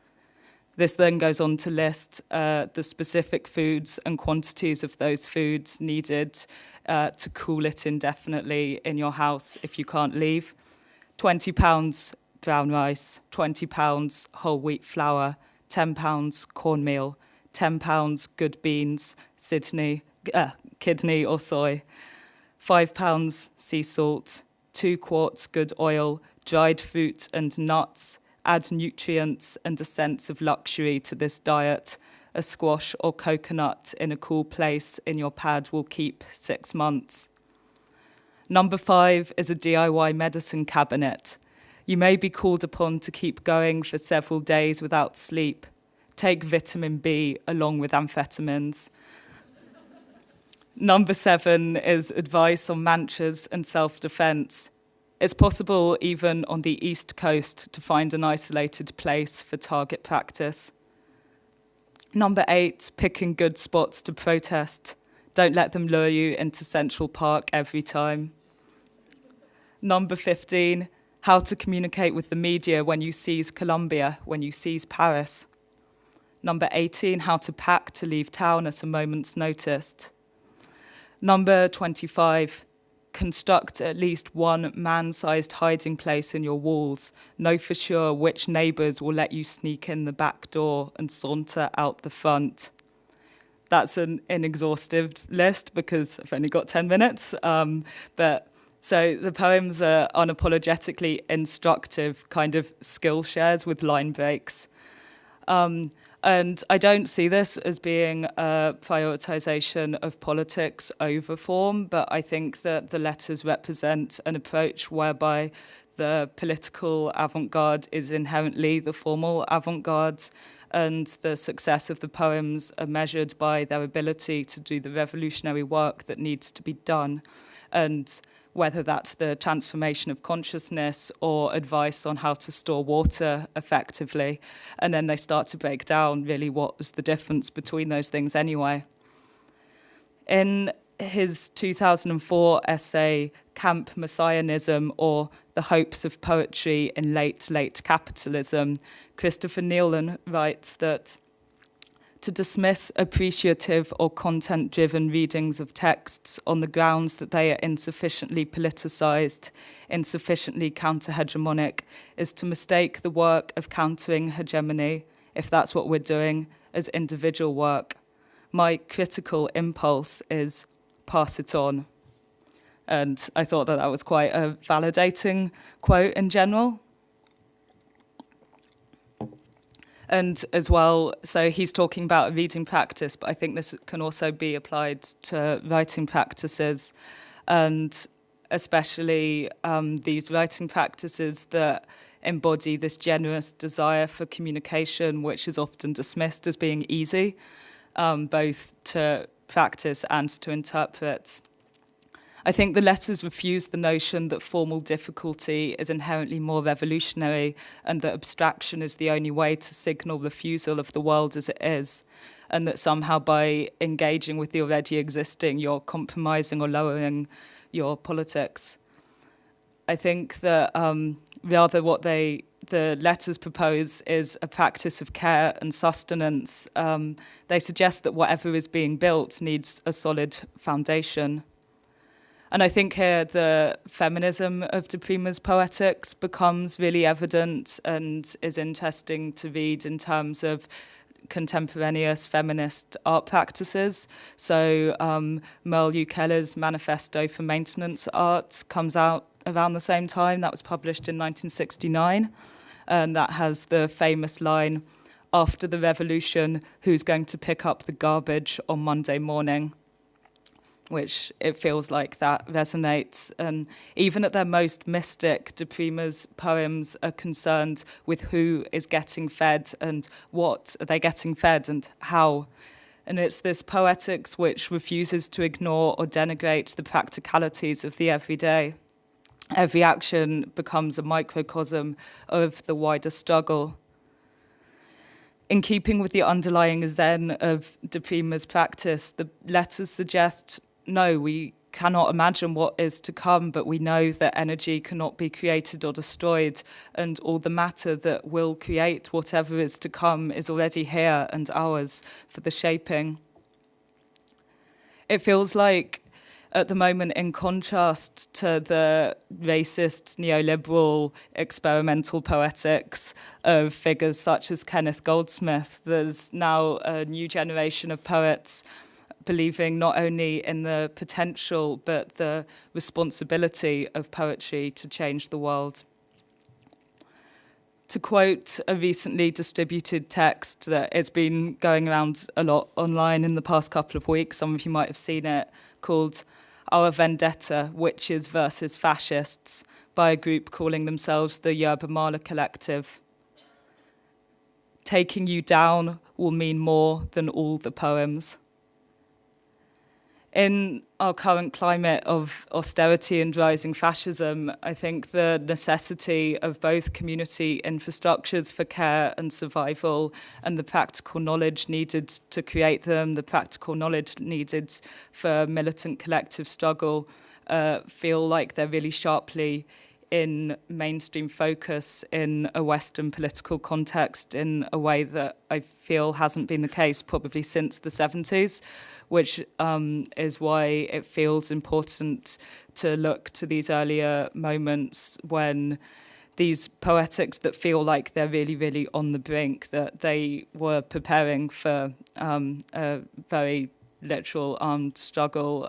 This then goes on to list the specific foods and quantities of those foods needed to cool it indefinitely in your house if you can't leave. £20 brown rice, £20 whole wheat flour, £10 cornmeal, £10 good beans, kidney or soy, £5 sea salt, 2 quarts good oil, dried fruit and nuts. Add nutrients and a sense of luxury to this diet. A squash or coconut in a cool place in your pad will keep 6 months. Number 5 is a DIY medicine cabinet. You may be called upon to keep going for several days without sleep. Take vitamin B along with amphetamines. Number 7 is advice on mantras and self-defense. It's possible, even on the East Coast, to find an isolated place for target practice. Number 8, picking good spots to protest. Don't let them lure you into Central Park every time. Number 15, how to communicate with the media when you seize Colombia, when you seize Paris. Number 18, how to pack to leave town at a moment's notice. Number 25, construct at least one man-sized hiding place in your walls. Know for sure which neighbours will let you sneak in the back door and saunter out the front. That's an inexhaustive list because I've only got 10 minutes. So the poems are unapologetically instructive, kind of skill shares with line breaks. And I don't see this as being a prioritization of politics over form, but I think that the letters represent an approach whereby the political avant-garde is inherently the formal avant-garde, and the success of the poems are measured by their ability to do the revolutionary work that needs to be done. And whether that's the transformation of consciousness or advice on how to store water effectively. And then they start to break down really what was the difference between those things anyway. In his 2004 essay, Camp Messianism, or The Hopes of Poetry in Late Capitalism, Christopher Nealon writes that to dismiss appreciative or content-driven readings of texts on the grounds that they are insufficiently politicized, insufficiently counter-hegemonic, is to mistake the work of countering hegemony, if that's what we're doing, as individual work. My critical impulse is pass it on. And I thought that was quite a validating quote in general. And as well, so he's talking about a reading practice, but I think this can also be applied to writing practices, and especially these writing practices that embody this generous desire for communication, which is often dismissed as being easy, both to practice and to interpret. I think the letters refuse the notion that formal difficulty is inherently more revolutionary and that abstraction is the only way to signal refusal of the world as it is, and that somehow by engaging with the already existing, you're compromising or lowering your politics. I think that rather what the letters propose is a practice of care and sustenance. They suggest that whatever is being built needs a solid foundation. And I think here the feminism of De Prima's poetics becomes really evident and is interesting to read in terms of contemporaneous feminist art practices. So Merle Keller's Manifesto for Maintenance Art comes out around the same time. That was published in 1969. And that has the famous line, "After the revolution, who's going to pick up the garbage on Monday morning?" which it feels like that resonates. And even at their most mystic, De Prima's poems are concerned with who is getting fed and what are they getting fed and how. And it's this poetics which refuses to ignore or denigrate the practicalities of the everyday. Every action becomes a microcosm of the wider struggle. In keeping with the underlying zen of De Prima's practice, the letters suggest, no, we cannot imagine what is to come, but we know that energy cannot be created or destroyed, and all the matter that will create whatever is to come is already here and ours for the shaping. It feels like, at the moment, in contrast to the racist, neoliberal, experimental poetics of figures such as Kenneth Goldsmith, there's now a new generation of poets believing not only in the potential but the responsibility of poetry to change the world. To quote a recently distributed text that has been going around a lot online in the past couple of weeks, some of you might have seen it, called Our Vendetta, Witches versus Fascists, by a group calling themselves the Yerba Mala Collective. Taking you down will mean more than all the poems. In our current climate of austerity and rising fascism, I think the necessity of both community infrastructures for care and survival and the practical knowledge needed to create them, the practical knowledge needed for militant collective struggle, feel like they're really sharply in mainstream focus in a Western political context in a way that I feel hasn't been the case probably since the 70s, which is why it feels important to look to these earlier moments when these poetics that feel like they're really, really on the brink, that they were preparing for a very literal armed struggle.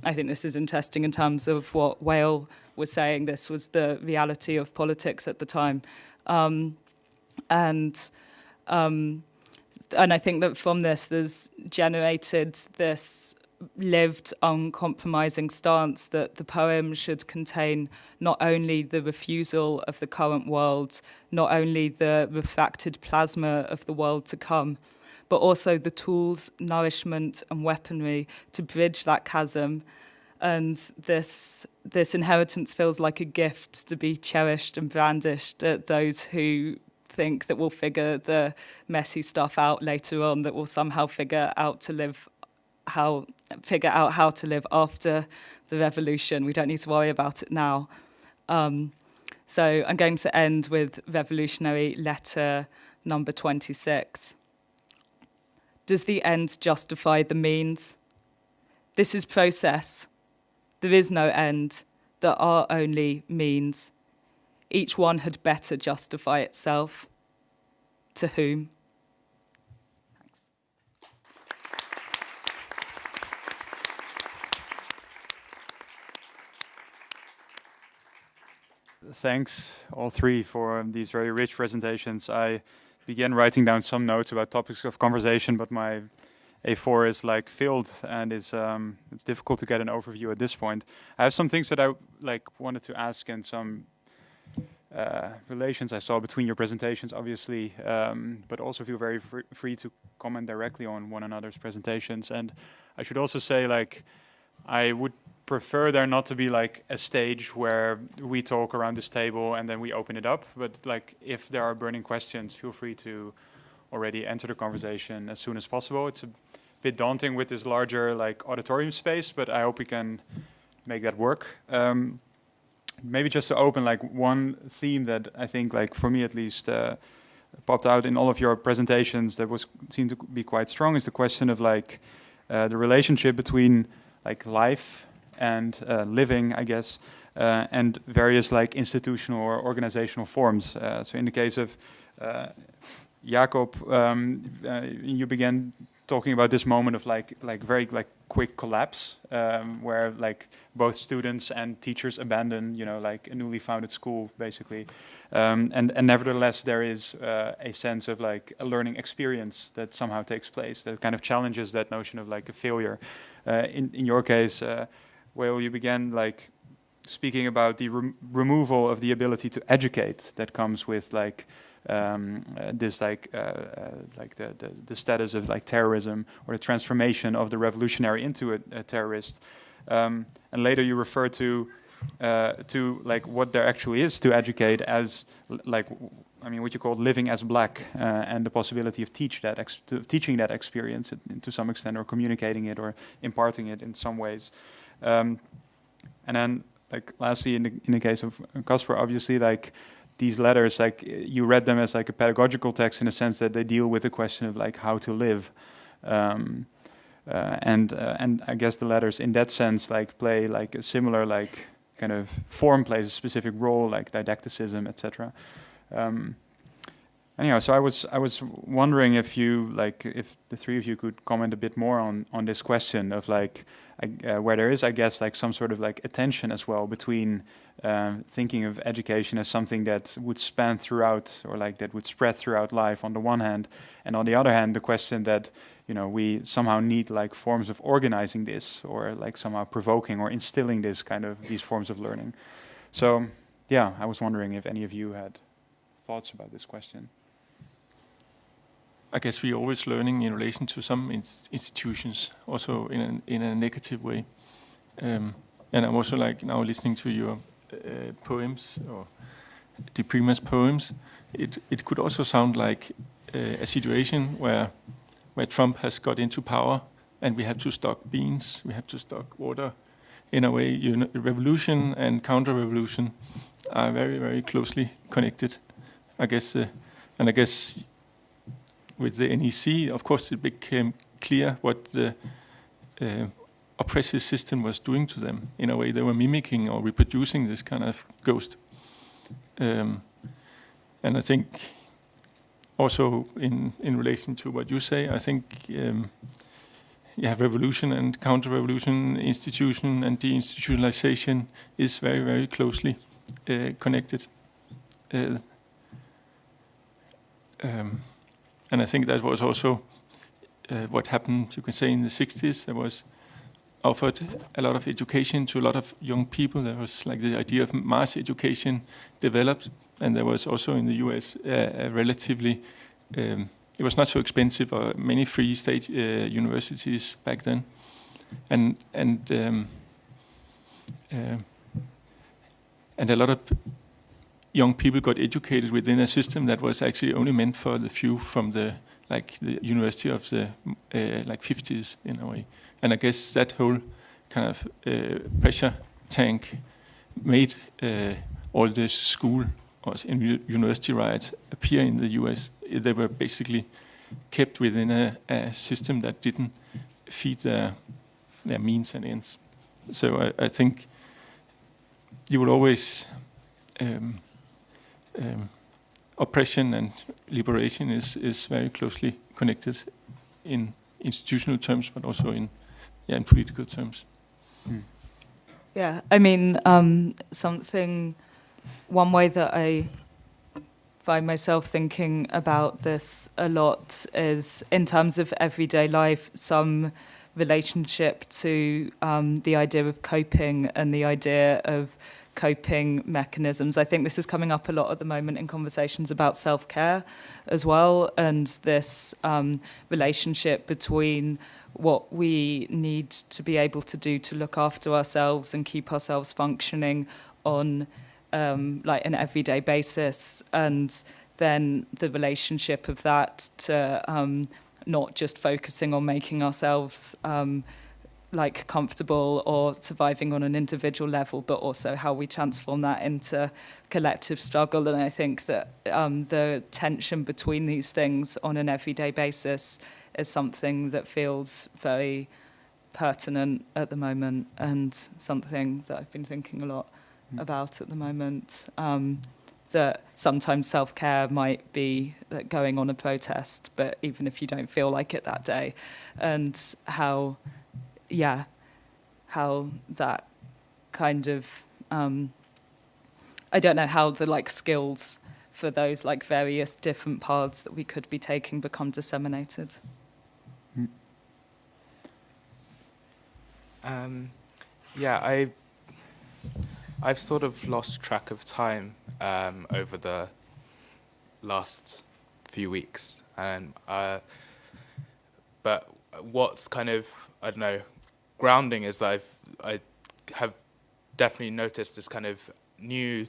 I think this is interesting in terms of what Wail was saying. This was the reality of politics at the time. And I think that from this, there's generated this lived, uncompromising stance that the poem should contain not only the refusal of the current world, not only the refracted plasma of the world to come, but also the tools, nourishment, and weaponry to bridge that chasm. And this inheritance feels like a gift to be cherished and brandished at those who think that we'll figure the messy stuff out later on, that we'll somehow figure out how to live after the revolution. We don't need to worry about it now. So I'm going to end with revolutionary letter number 26. Does the end justify the means? This is process. There is no end. There are only means. Each one had better justify itself. To whom? Thanks. Thanks, all three, for these very rich presentations. I began writing down some notes about topics of conversation, but my A4 is like filled, and it's difficult to get an overview at this point. I have some things that I wanted to ask, and some relations I saw between your presentations, obviously, but also feel very free to comment directly on one another's presentations. And I should also say, I would prefer there not to be a stage where we talk around this table and then we open it up. But if there are burning questions, feel free to already enter the conversation as soon as possible. It's a bit daunting with this larger auditorium space, but I hope we can make that work. Maybe just to open one theme that I think for me at least popped out in all of your presentations that seemed to be quite strong is the question of the relationship between life and living, I guess, and various institutional or organizational forms. So in the case of Jakob, you began talking about this moment of like very like quick collapse, where like both students and teachers abandon, you know, like a newly founded school, basically. And nevertheless, there is a sense of like a learning experience that somehow takes place that kind of challenges that notion of like a failure. In your case, Wail, you began like speaking about the removal of the ability to educate that comes with like this like the status of like terrorism, or the transformation of the revolutionary into a terrorist. And later you refer to like what there actually is to educate as like, I mean, what you call living as black, and the possibility of teaching that experience to some extent, or communicating it, or imparting it in some ways. And then, like, lastly, in the case of Casper, obviously, like these letters, like you read them as like a pedagogical text in a sense that they deal with the question of like how to live. And I guess the letters in that sense like play like a similar like kind of form plays a specific role, like didacticism, etc. Anyhow, so I was wondering if the three of you could comment a bit more on this question of like where there is, I guess, like some sort of like attention as well between thinking of education as something that would span throughout, or like that would spread throughout life on the one hand, and on the other hand, the question that, you know, we somehow need like forms of organizing this, or like somehow provoking or instilling this kind of these forms of learning. So yeah, I was wondering if any of you had thoughts about this question. I guess we're always learning in relation to some institutions, also in a negative way. And I'm also like now listening to your poems, or Deprimer's poems. It could also sound like a situation where Trump has got into power, and we have to stock beans, we have to stock water. In a way, revolution and counter-revolution are very, very closely connected. I guess, and I guess with the NEC, of course, it became clear what the oppressive system was doing to them. In a way, they were mimicking or reproducing this kind of ghost. And I think also in relation to what you say, I think you have revolution and counter-revolution, institution and deinstitutionalization is very, very closely connected. And I think that was also what happened, you can say, in the 60s. There was offered a lot of education to a lot of young people. There was like the idea of mass education developed, and there was also in the US a relatively, it was not so expensive, or many free state universities back then. And a lot of young people got educated within a system that was actually only meant for the few from the university of the like 50s in a way. And I guess that whole kind of pressure tank made all the school or university riots appear in the US. They were basically kept within a system that didn't feed their means and ends. So I think you will always oppression and liberation is very closely connected in institutional terms, but also in political terms. Mm. Yeah, I mean, one way that I find myself thinking about this a lot is in terms of everyday life, some relationship to the idea of coping and the idea of coping mechanisms. I think this is coming up a lot at the moment in conversations about self-care as well, and this relationship between what we need to be able to do to look after ourselves and keep ourselves functioning on like an everyday basis, and then the relationship of that to not just focusing on making ourselves like comfortable or surviving on an individual level, but also how we transform that into collective struggle. And I think that the tension between these things on an everyday basis is something that feels very pertinent at the moment, and something that I've been thinking a lot about at the moment. that sometimes self-care might be going on a protest, but even if you don't feel like it that day, and how that kind of, I don't know, how the like skills for those like various different paths that we could be taking become disseminated. I've sort of lost track of time over the last few weeks, and but what's kind of, I don't know, grounding is that I have definitely noticed this kind of new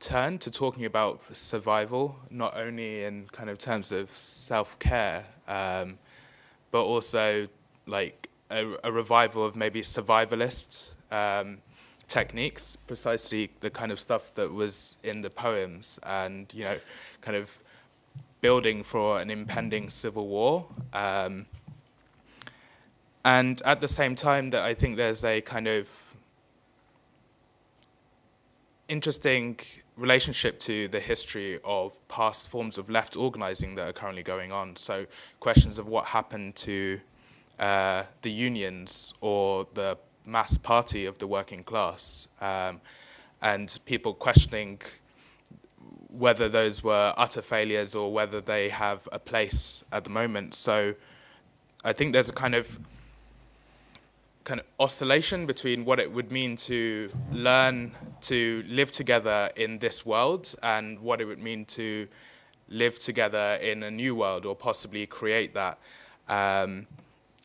turn to talking about survival, not only in kind of terms of self-care, but also like a revival of maybe survivalist techniques, precisely the kind of stuff that was in the poems, and, you know, kind of building for an impending civil war. And at the same time that I think there's a kind of interesting relationship to the history of past forms of left organizing that are currently going on. So questions of what happened to the unions or the mass party of the working class, and people questioning whether those were utter failures or whether they have a place at the moment. So I think there's a kind of oscillation between what it would mean to learn to live together in this world and what it would mean to live together in a new world or possibly create that.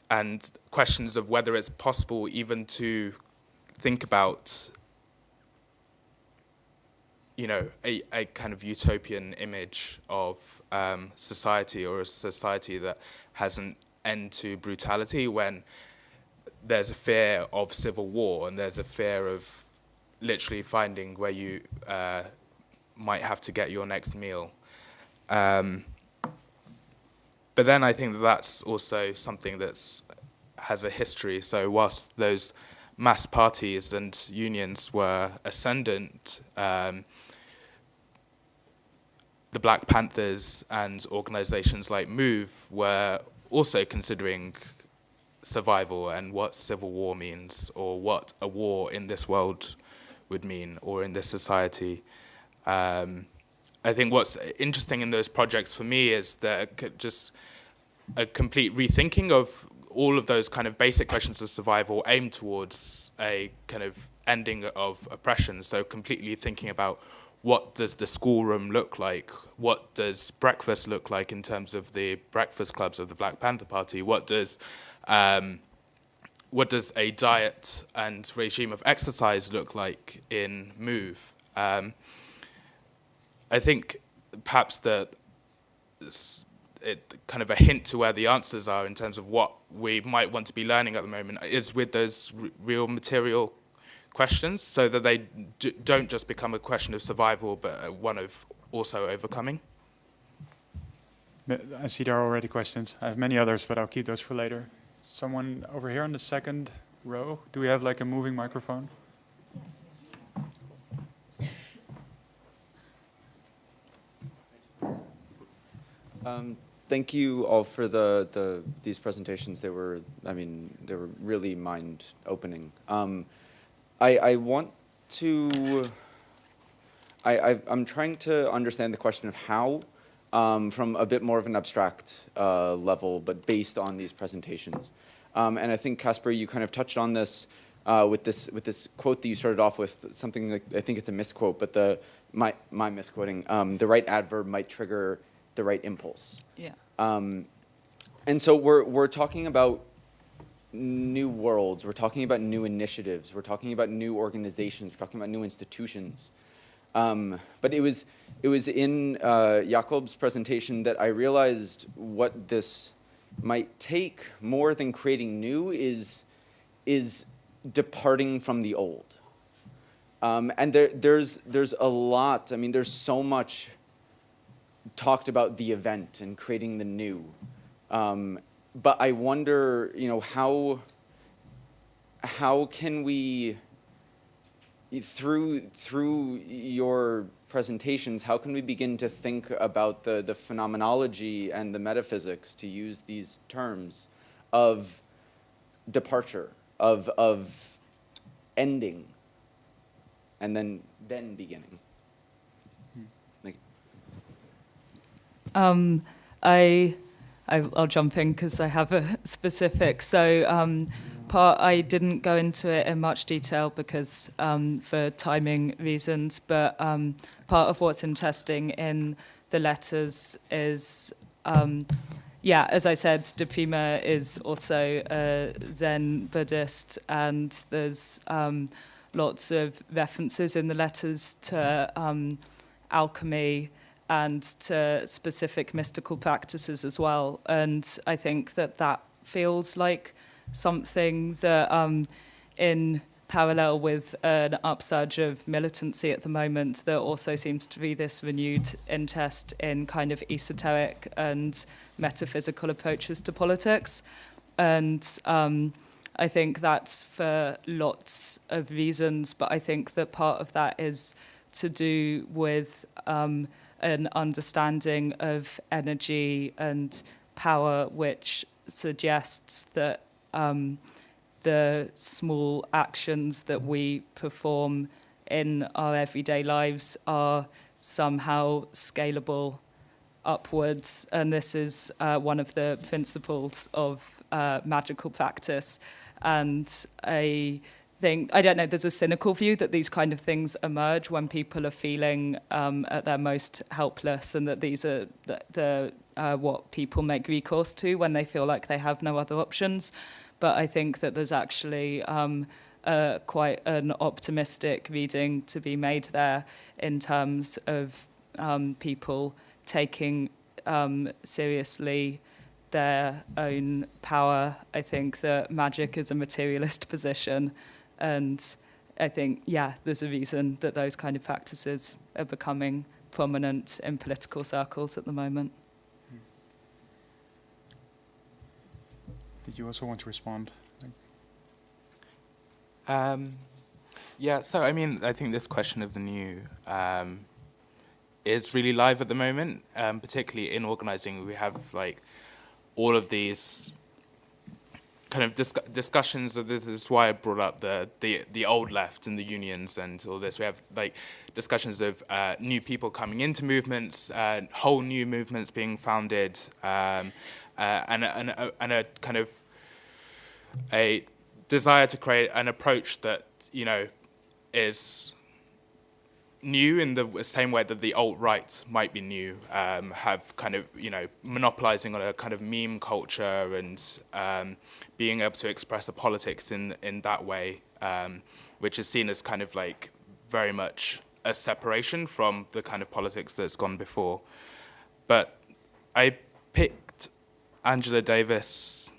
And questions of whether it's possible even to think about, you know, a kind of utopian image of society, or a society that has an end to brutality, when there's a fear of civil war and there's a fear of literally finding where you might have to get your next meal. But then I think that's also something has a history. So whilst those mass parties and unions were ascendant, the Black Panthers and organizations like MOVE were also considering survival and what civil war means, or what a war in this world would mean, or in this society. I think what's interesting in those projects for me is that just a complete rethinking of all of those kind of basic questions of survival aimed towards a kind of ending of oppression. So completely thinking about, what does the schoolroom look like? What does breakfast look like in terms of the breakfast clubs of the Black Panther Party? What does a diet and regime of exercise look like in MOVE? I think perhaps it's kind of a hint to where the answers are in terms of what we might want to be learning at the moment is with those real material questions, so that they don't just become a question of survival, but one of also overcoming. I see there are already questions. I have many others, but I'll keep those for later. Someone over here on the second row. Do we have like a moving microphone? Thank you all for these presentations. They were really mind-opening. I want to. I'm trying to understand the question of how, from a bit more of an abstract level, but based on these presentations. And I think, Caspar, you kind of touched on this with this quote that you started off with, something like, I think it's a misquote, but my misquoting, the right adverb might trigger the right impulse. Yeah. And so we're talking about new worlds, we're talking about new initiatives, we're talking about new organizations, we're talking about new institutions. But it was in Jakob's presentation that I realized what this might take more than creating new is departing from the old. And there's a lot, there's so much talked about the event and creating the new. But I wonder, how can we, through your presentations, how can we begin to think about the phenomenology and the metaphysics, to use these terms, of departure, of ending, and then beginning? Thank you. I'll jump in because I have a specific. So I didn't go into it in much detail because for timing reasons, but part of what's interesting in the letters is, as I said, De Prima is also a Zen Buddhist, and there's lots of references in the letters to alchemy and to specific mystical practices as well. And I think that feels like something that, in parallel with an upsurge of militancy at the moment, there also seems to be this renewed interest in kind of esoteric and metaphysical approaches to politics. And I think that's for lots of reasons, but I think that part of that is to do with an understanding of energy and power, which suggests that the small actions that we perform in our everyday lives are somehow scalable upwards. And this is one of the principles of magical practice. And I don't know, there's a cynical view that these kind of things emerge when people are feeling at their most helpless, and that these are what people make recourse to when they feel like they have no other options. But I think that there's actually quite an optimistic reading to be made there in terms of people taking seriously their own power. I think that magic is a materialist position, and I think, there's a reason that those kind of practices are becoming prominent in political circles at the moment. Did you also want to respond? So I mean, I think this question of the new is really live at the moment, particularly in organizing. We have like all of these kind of discussions of this. Is why I brought up the old left and the unions and all this. We have like discussions of new people coming into movements, whole new movements being founded, and a kind of a desire to create an approach that, you know, is new in the same way that the alt-right might be new, have kind of, you know, monopolizing on a kind of meme culture and being able to express a politics in that way, which is seen as kind of like very much a separation from the kind of politics that's gone before. But I picked Angela Davis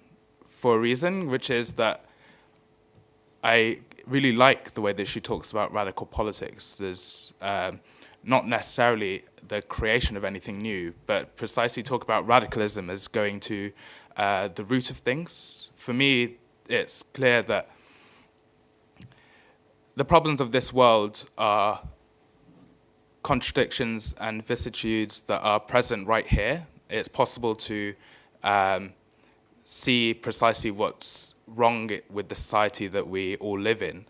for a reason, which is that I really like the way that she talks about radical politics. There's not necessarily the creation of anything new, but precisely talk about radicalism as going to the root of things. For me, it's clear that the problems of this world are contradictions and vicissitudes that are present right here. It's possible to see precisely what's wrong with the society that we all live in.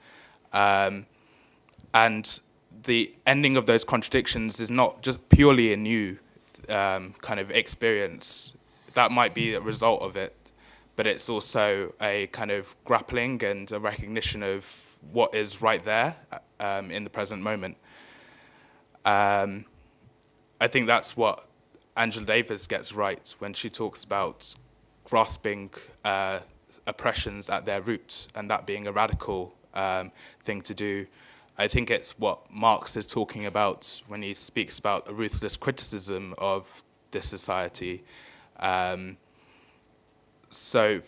And the ending of those contradictions is not just purely a new kind of experience. That might be a result of it, but it's also a kind of grappling and a recognition of what is right there in the present moment. I think that's what Angela Davis gets right when she talks about grasping oppressions at their root, and that being a radical thing to do. I think it's what Marx is talking about when he speaks about a ruthless criticism of this society. So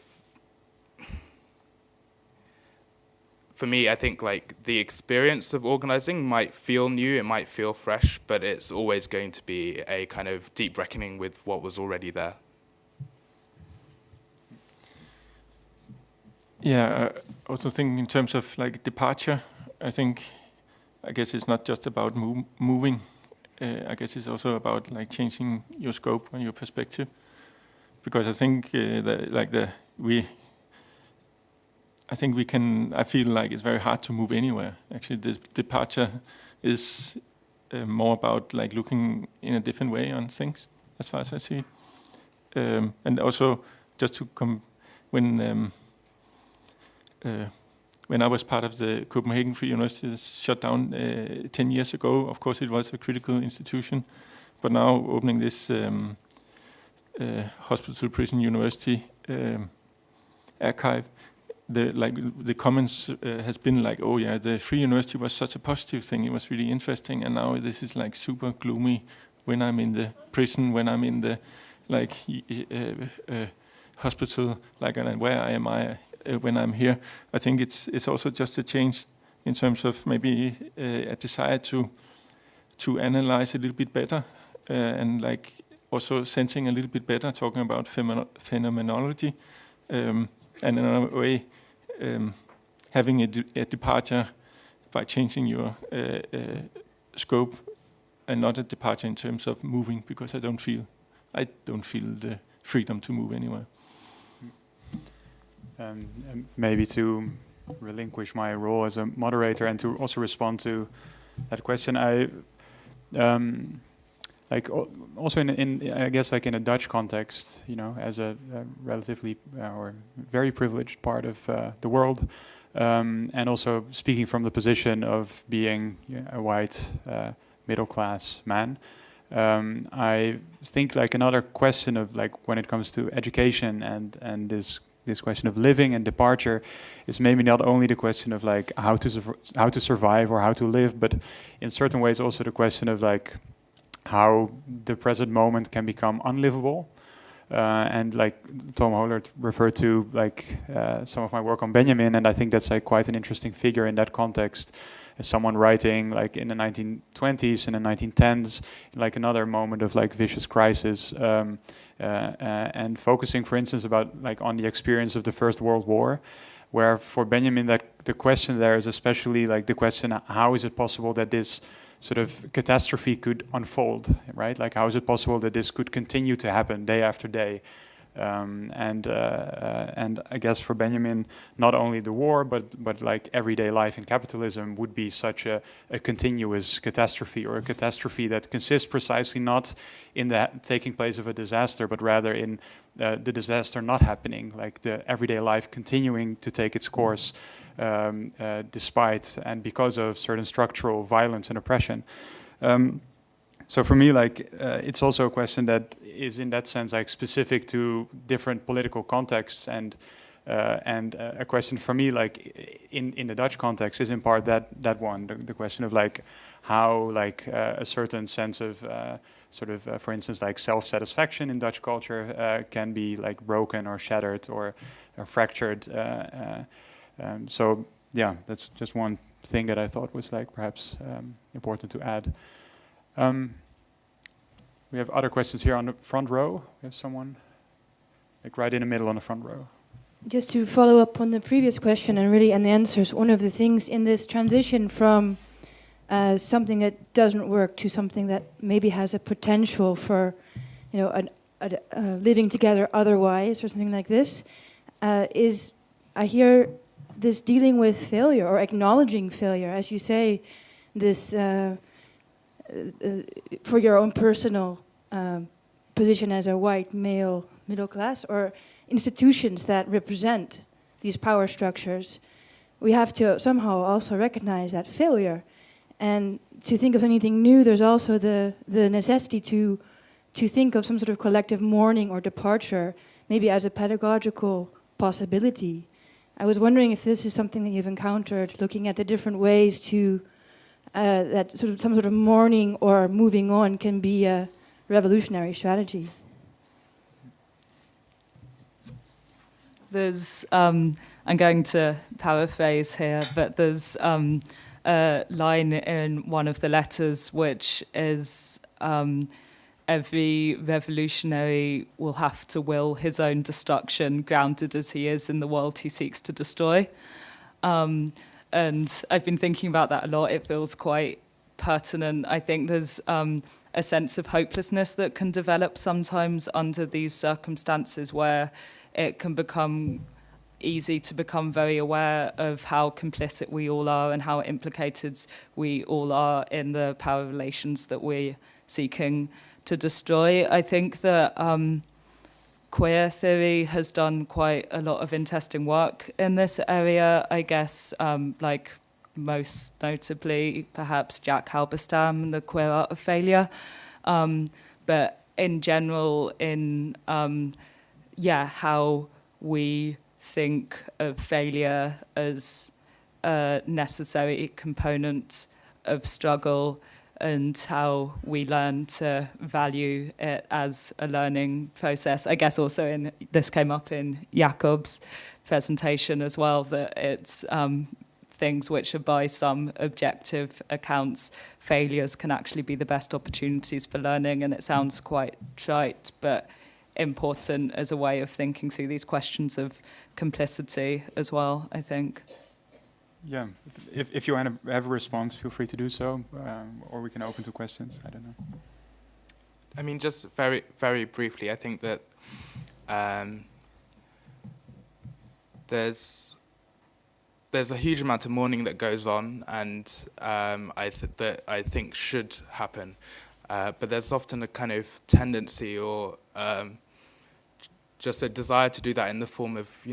for me, I think like the experience of organizing might feel new, it might feel fresh, but it's always going to be a kind of deep reckoning with what was already there. Yeah, also thinking in terms of like departure, I guess it's not just about moving I guess it's also about like changing your scope and your perspective, because I think I feel like it's very hard to move anywhere. Actually, this departure is more about like looking in a different way on things, as far as I see it. And also, just to when I was part of the Copenhagen Free University shut down 10 years ago, of course it was a critical institution, but now opening this hospital, prison, university archive, the comments has been like, oh yeah, the Free University was such a positive thing, it was really interesting, and now this is like super gloomy when I'm in the prison, when I'm in the hospital, like, and where am I when I'm here. I think it's also just a change in terms of maybe a desire to analyze a little bit better, and like also sensing a little bit better, talking about phenomenology, and in a way having a departure by changing your scope, and not a departure in terms of moving, because I don't feel the freedom to move anywhere. And maybe to relinquish my role as a moderator and to also respond to that question, I also in I guess like in a Dutch context, you know, as a relatively or very privileged part of the world, and also speaking from the position of being a white middle class man. I think like another question of like when it comes to education and this question of living and departure is maybe not only the question of like how to survive or how to live, but in certain ways also the question of like how the present moment can become unlivable. And like Tom Hollert referred to like some of my work on Benjamin, and I think that's like quite an interesting figure in that context, as someone writing like in the 1920s and the 1910s, like another moment of like vicious crisis, and focusing, for instance, about like on the experience of the First World War, where for Benjamin that the question there is especially like the question, how is it possible that this sort of catastrophe could unfold, right? Like how is it possible that this could continue to happen day after day? And I guess for Benjamin, not only the war, but like everyday life in capitalism would be such a continuous catastrophe, or a catastrophe that consists precisely not in the taking place of a disaster, but rather in the disaster not happening, like the everyday life continuing to take its course despite and because of certain structural violence and oppression. So for me, like it's also a question that is in that sense like specific to different political contexts, and a question for me, like in the Dutch context, is in part that one, the question of like how like a certain sense of for instance, like self-satisfaction in Dutch culture can be like broken or shattered or fractured. So yeah, that's just one thing that I thought was like perhaps important to add. We have other questions here on the front row. We have someone like right in the middle on the front row. Just to follow up on the previous question and the answers, one of the things in this transition from something that doesn't work to something that maybe has a potential for, you know, living together otherwise or something like this, is I hear this dealing with failure or acknowledging failure, as you say, this for your own personal position as a white male middle class, or institutions that represent these power structures. We have to somehow also recognize that failure, and to think of anything new. There's also the necessity to think of some sort of collective mourning or departure, maybe as a pedagogical possibility. I was wondering if this is something that you've encountered, looking at the different ways to that sort of some sort of mourning or moving on can be a revolutionary strategy. There's, I'm going to paraphrase here, but there's a line in one of the letters which is every revolutionary will have to will his own destruction, grounded as he is in the world he seeks to destroy. And I've been thinking about that a lot. It feels quite pertinent. I think there's a sense of hopelessness that can develop sometimes under these circumstances where it can become easy to become very aware of how complicit we all are and how implicated we all are in the power relations that we're seeking to destroy. I think that queer theory has done quite a lot of interesting work in this area, I guess, like most notably perhaps Jack Halberstam, The Queer Art of Failure. But in general, in how we think of failure as a necessary component of struggle and how we learn to value it as a learning process. I guess also this came up in Jakob's presentation as well, that it's things which are by some objective accounts, failures can actually be the best opportunities for learning, and it sounds quite trite, but important as a way of thinking through these questions of complicity as well, I think. Yeah, if you have a response, feel free to do so, or we can open to questions. I don't know. I mean, just very, very briefly, I think that there's a huge amount of mourning that goes on, and I think should happen, but there's often a kind of tendency or just a desire to do that in the form of,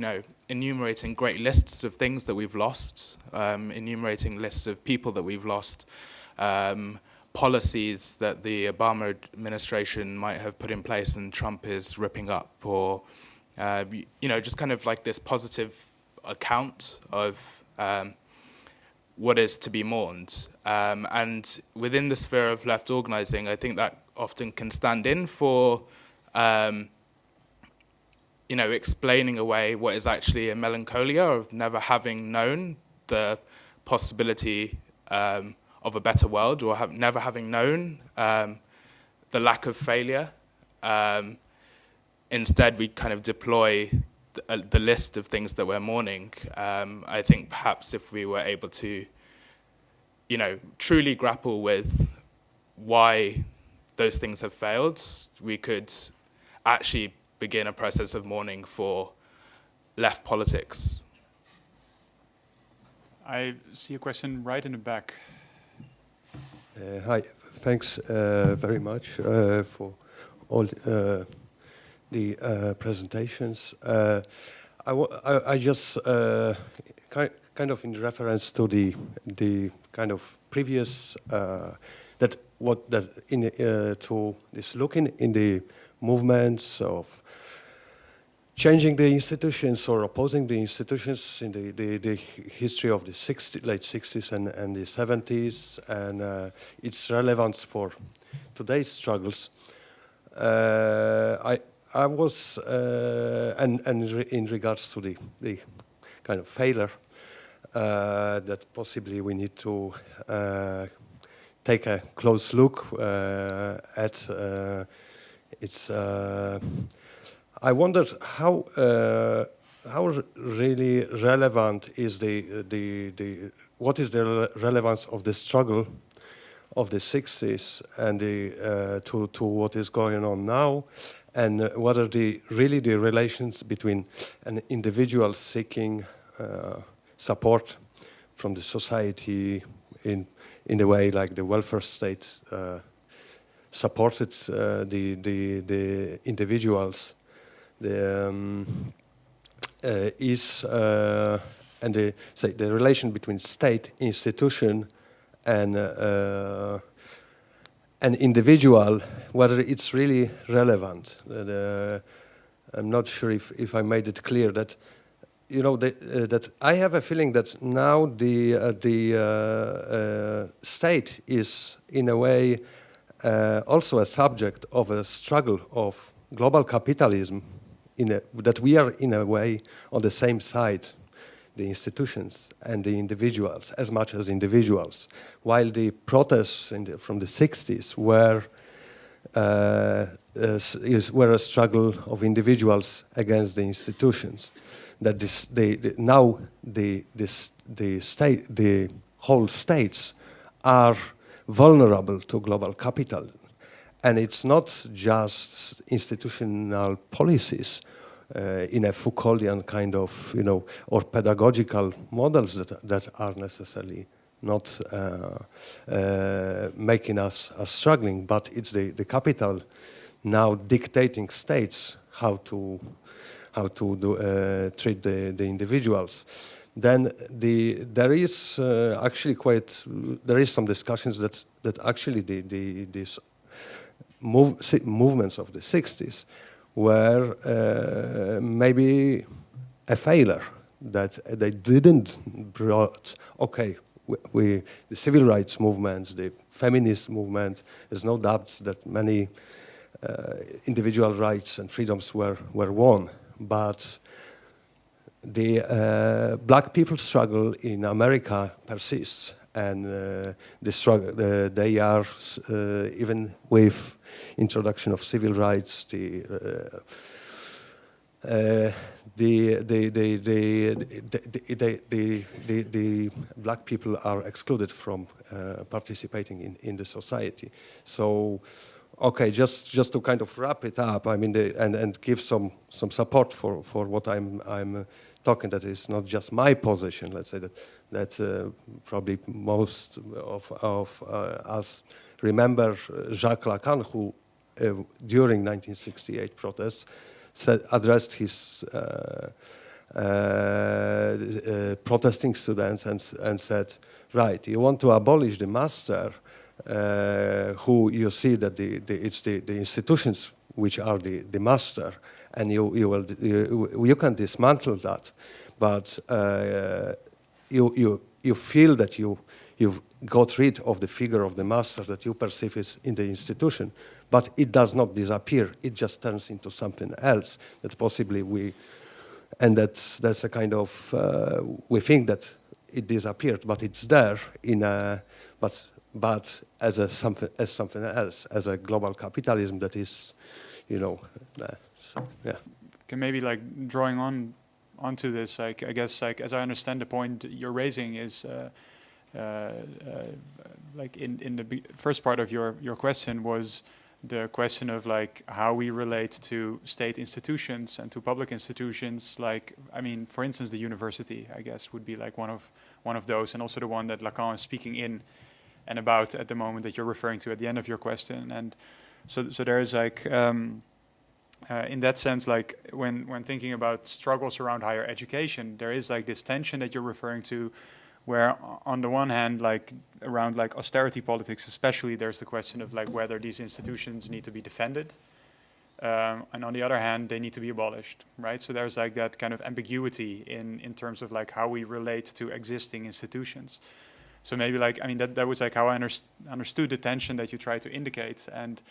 enumerating great lists of things that we've lost, enumerating lists of people that we've lost, policies that the Obama administration might have put in place and Trump is ripping up, or, just kind of like this positive account of what is to be mourned. And within the sphere of left organizing, I think that often can stand in for explaining away what is actually a melancholia of never having known the possibility of a better world, or never having known the lack of failure. Instead, we kind of deploy the list of things that we're mourning. I think perhaps if we were able to, truly grapple with why those things have failed, we could actually begin a process of mourning for left politics. I see a question right in the back. Hi, thanks very much for all the presentations. I just kind of in reference to the kind of previous to this looking in the movements of changing the institutions or opposing the institutions in the history of the late 60s and the 70s, and its relevance for today's struggles. I was, and in regards to the kind of failure that possibly we need to take a close look at. It's. I wondered how really relevant is what is the relevance of the struggle of the 60s and to what is going on now, and what are the relations between an individual seeking support from the society in a way like the welfare state supported the individuals. And the relation between state, institution, and an individual, whether it's really relevant. I'm not sure if I made it clear that, that I have a feeling that now the state is in a way also a subject of a struggle of global capitalism. That we are in a way on the same side, the institutions and the individuals, as much as individuals, while the protests from the 60s were a struggle of individuals against the institutions. That the whole states are vulnerable to global capital. And it's not just institutional policies in a Foucauldian kind of, or pedagogical models that are necessarily not making us struggling, but it's the capital now dictating states how to treat the individuals. Then there is some discussions that actually these movements of the 60s were maybe a failure, that they didn't brought, the civil rights movements, the feminist movement, there's no doubt that many individual rights and freedoms were won, but the black people's struggle in America persists, and the struggle they are even with introduction of civil rights, the black people are excluded from participating in the society. So, just to kind of wrap it up, I mean, and give some support for what I'm talking. That is not just my position. Let's say that probably most of us remember Jacques Lacan, who during 1968 protests addressed his protesting students and said, right, you want to abolish the master, who you see that it's the institutions which are the master, and you can dismantle that, but you feel that you've got rid of the figure of the master that you perceive is in the institution, but it does not disappear. It just turns into something else that possibly that's a kind of we think that it disappeared, but it's there but as something else, as a global capitalism that is, so, yeah. Can maybe drawing onto this, I guess as I understand the point you're raising is in the first part of your question was the question of how we relate to state institutions and to public institutions. For instance, the university, I guess, would be one of those, and also the one that Lacan is speaking in and about at the moment that you're referring to at the end of your question. And so there is in that sense, when thinking about struggles around higher education, there is this tension that you're referring to, where on the one hand, around austerity politics especially, there's the question of whether these institutions need to be defended, and on the other hand, they need to be abolished, right? So there's that kind of ambiguity in terms of how we relate to existing institutions. So maybe that was how I understood the tension that you try to indicate, and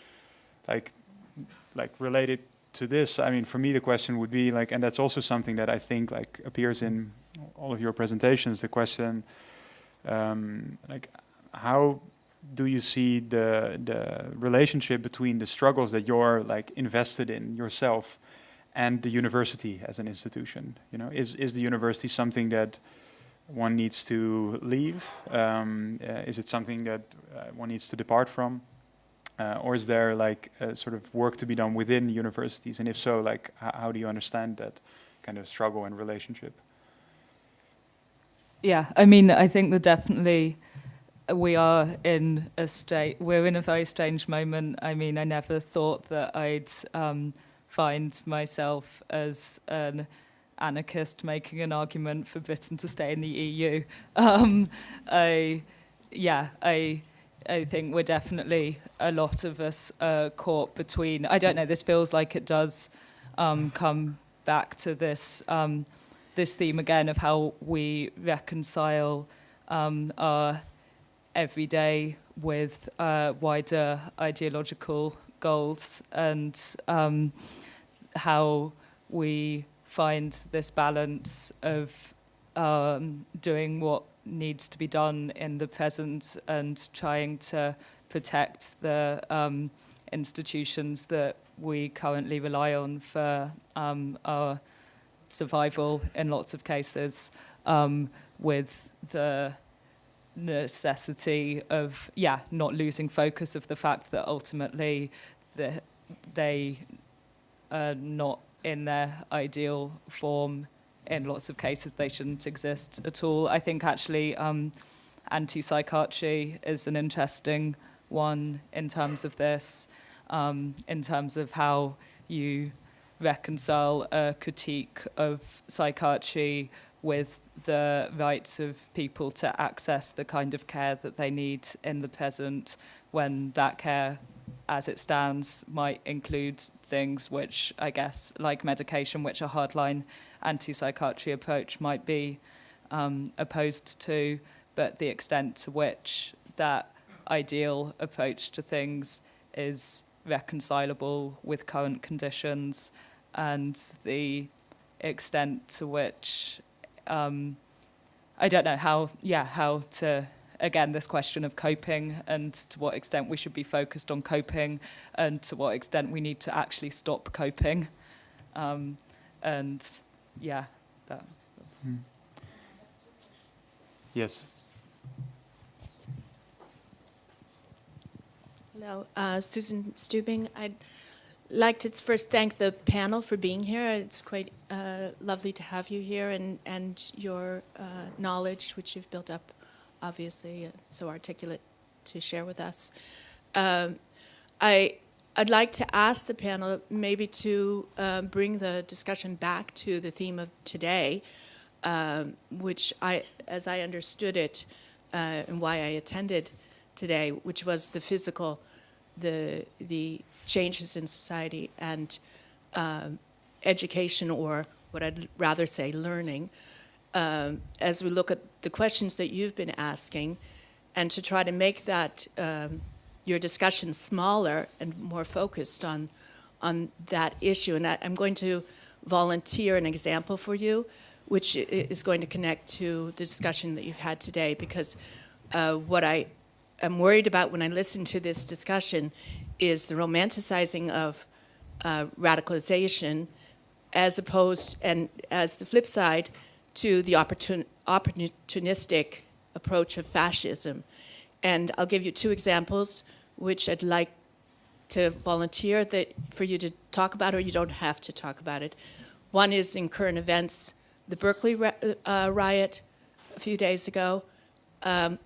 related to this, for me the question would be and that's also something that I think appears in all of your presentations, the question how do you see the relationship between the struggles that you're invested in yourself and the university as an institution? Is the university something that one needs to leave? Is it something that one needs to depart from? Or is there sort of work to be done within universities? And if so, how do you understand that kind of struggle and relationship? Yeah, I think that definitely we're in a very strange moment. I never thought that I'd find myself as an anarchist making an argument for Britain to stay in the EU. I think we're definitely, a lot of us caught between, I don't know, this feels like it does come back to this this theme again of how we reconcile our everyday with wider ideological goals, and how we find this balance of doing what needs to be done in the present and trying to protect the institutions that we currently rely on for our survival in lots of cases, with the necessity of, not losing focus of the fact that ultimately they are not in their ideal form. In lots of cases, they shouldn't exist at all. I think actually anti-psychiatry is an interesting one in terms of this, in terms of how you reconcile a critique of psychiatry with the rights of people to access the kind of care that they need in the present, when that care, as it stands, might include things which, I guess, like medication, which a hardline anti-psychiatry approach might be opposed to, but the extent to which that ideal approach to things is reconcilable with current conditions, and the extent to which I don't know how to, again, this question of coping, and to what extent we should be focused on coping, and to what extent we need to actually stop coping, that. Yes. Hello, Susan Stubing. I'd like to first thank the panel for being here. It's quite lovely to have you here, and your knowledge, which you've built up, obviously, so articulate to share with us. I'd like to ask the panel maybe to bring the discussion back to the theme of today, which as I understood it, and why I attended today, which was the physical, the changes in society, and education, or what I'd rather say learning, as we look at the questions that you've been asking, and to try to make that your discussion smaller and more focused on that issue. And I'm going to volunteer an example for you, which is going to connect to the discussion that you've had today, because what I am worried about when I listen to this discussion is the romanticizing of radicalization, as opposed, and as the flip side, to the opportunistic approach of fascism. And I'll give you two examples, which I'd like to volunteer for you to talk about, or you don't have to talk about it. One is in current events, the Berkeley riot a few days ago.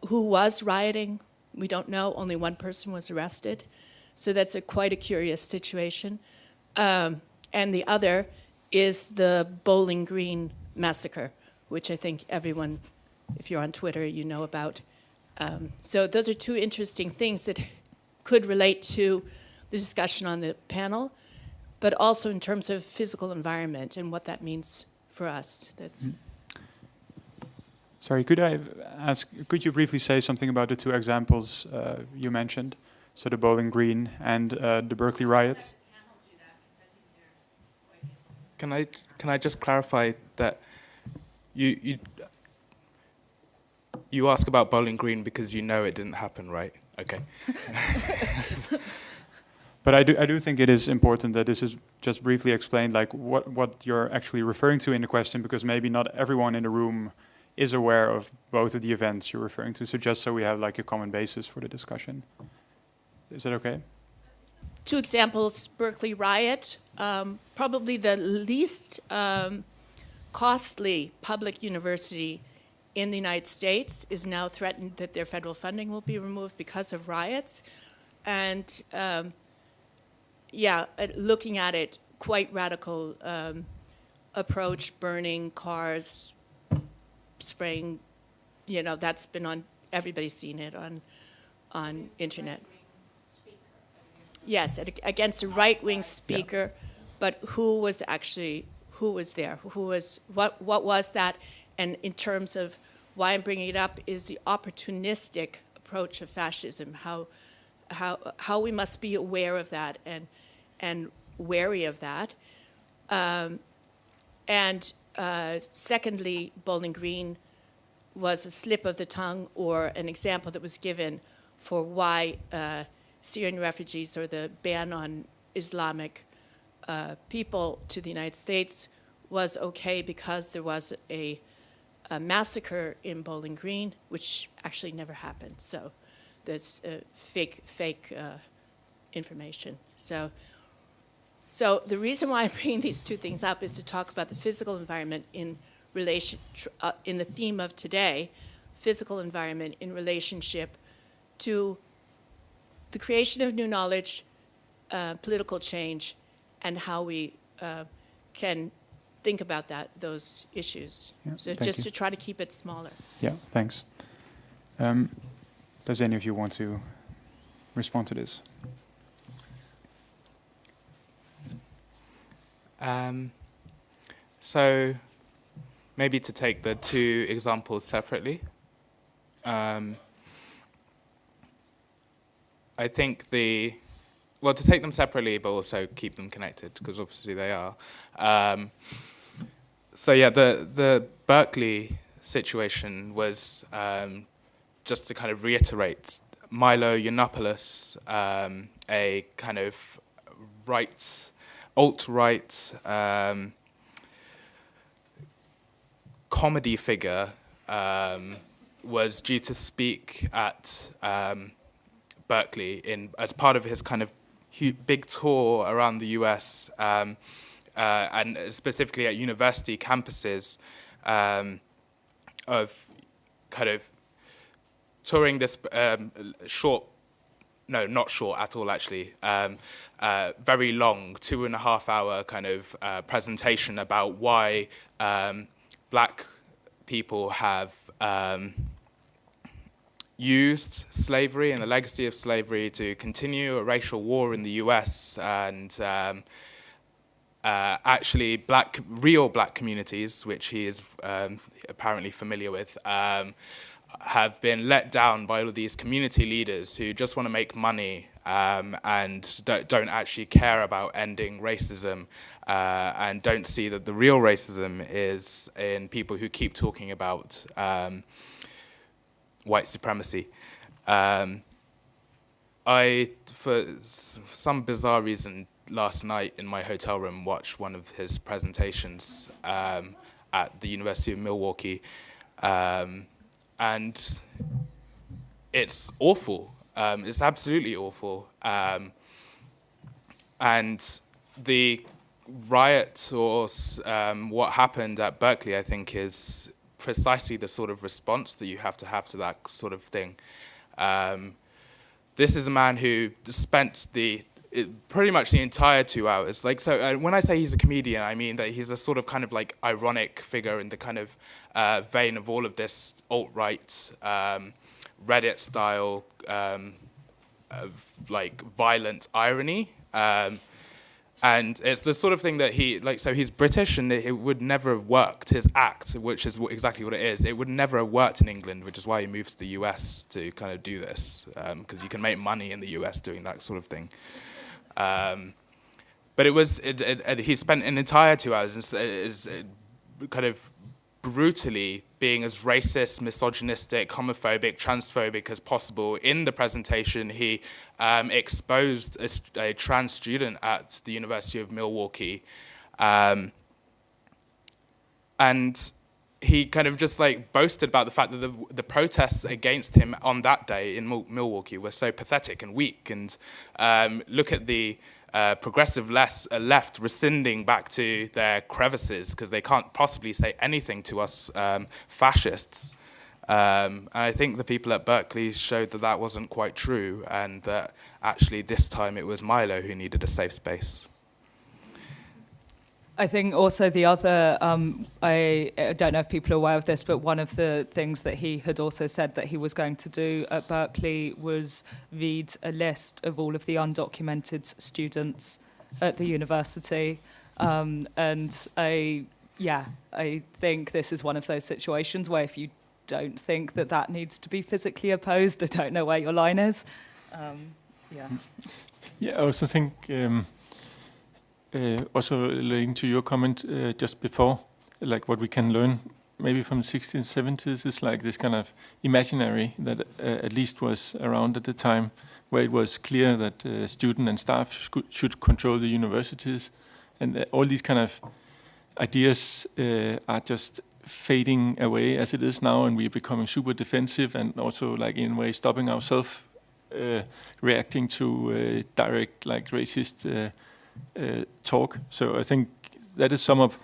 Who was rioting? We don't know. Only one person was arrested. So that's quite a curious situation. And the other is the Bowling Green massacre, which I think everyone, if you're on Twitter, you know about. So those are two interesting things that could relate to the discussion on the panel, but also in terms of physical environment and what that means for us. That's. Sorry, could I ask, could you briefly say something about the two examples you mentioned? So the Bowling Green and the Berkeley riot? Can I just clarify that you ask about Bowling Green because you know it didn't happen, right? Okay. But I do think it is important that this is just briefly explained, like what you're actually referring to in the question, because maybe not everyone in the room is aware of both of the events you're referring to. So just so we have like a common basis for the discussion. Is that okay? Two examples, Berkeley riot, probably the least costly public university in the United States is now threatened that their federal funding will be removed because of riots. And looking at it, quite radical approach, burning cars, spraying, that's been on, everybody's seen it on internet. Yes, against a right-wing speaker, but who was there? What was that? And in terms of why I'm bringing it up is the opportunistic approach of fascism, how we must be aware of that and wary of that. Secondly, Bowling Green was a slip of the tongue, or an example that was given for why Syrian refugees, or the ban on Islamic people to the United States, was okay, because there was a a massacre in Bowling Green, which actually never happened. So that's fake information. So the reason why I'm bringing these two things up is to talk about the physical environment in relation, in the theme of today, physical environment in relationship to the creation of new knowledge, political change, and how we can think about those issues. Yeah, so thank just you. to try to keep it smaller. Yeah, thanks. Does any of you want to respond to this? So maybe to take the two examples separately. I think to take them separately, but also keep them connected, because obviously they are. So yeah, the Berkeley situation was, just to kind of reiterate, Milo Yiannopoulos, a kind of alt-right comedy figure, was due to speak at Berkeley as part of his kind of big tour around the US, and specifically at university campuses, of kind of touring this not short at all actually, very long 2.5-hour kind of presentation about why black people have used slavery and the legacy of slavery to continue a racial war in the US, and actually real black communities, which he is apparently familiar with, have been let down by all of these community leaders who just want to make money, and don't actually care about ending racism, and don't see that the real racism is in people who keep talking about white supremacy. I, for some bizarre reason, last night in my hotel room watched one of his presentations at the University of Milwaukee, and it's awful. It's absolutely awful. And the riot or what happened at Berkeley, I think, is precisely the sort of response that you have to that sort of thing. This is a man who spent pretty much the entire 2 hours. When I say he's a comedian, I mean that he's a sort of kind of like ironic figure in the kind of vein of all of this alt-right, Reddit style, of like violent irony. And it's the sort of thing that so he's British, and it would never have worked. His act, which is exactly what it is, it would never have worked in England, which is why he moves to the US to kind of do this, because you can make money in the US doing that sort of thing. But he spent an entire 2 hours kind of brutally being as racist, misogynistic, homophobic, transphobic as possible. In the presentation, he exposed a trans student at the University of Milwaukee. And he kind of just like boasted about the fact that the protests against him on that day in Milwaukee were so pathetic and weak. And look at the progressive left rescinding back to their crevices because they can't possibly say anything to us fascists. And I think the people at Berkeley showed that wasn't quite true, and that actually this time it was Milo who needed a safe space. I think also the other, I don't know if people are aware of this, but one of the things that he had also said that he was going to do at Berkeley was read a list of all of the undocumented students at the university. And I think this is one of those situations where if you don't think that needs to be physically opposed, I don't know where your line is. Yeah, I also think... also relating to your comment just before, like what we can learn maybe from the 16th, 70s is like this kind of imaginary that at least was around at the time, where it was clear that student and staff should control the universities, and all these kind of ideas are just fading away as it is now, and we're becoming super defensive, and also like in a way stopping ourselves reacting to direct like racist talk. So I think that is some of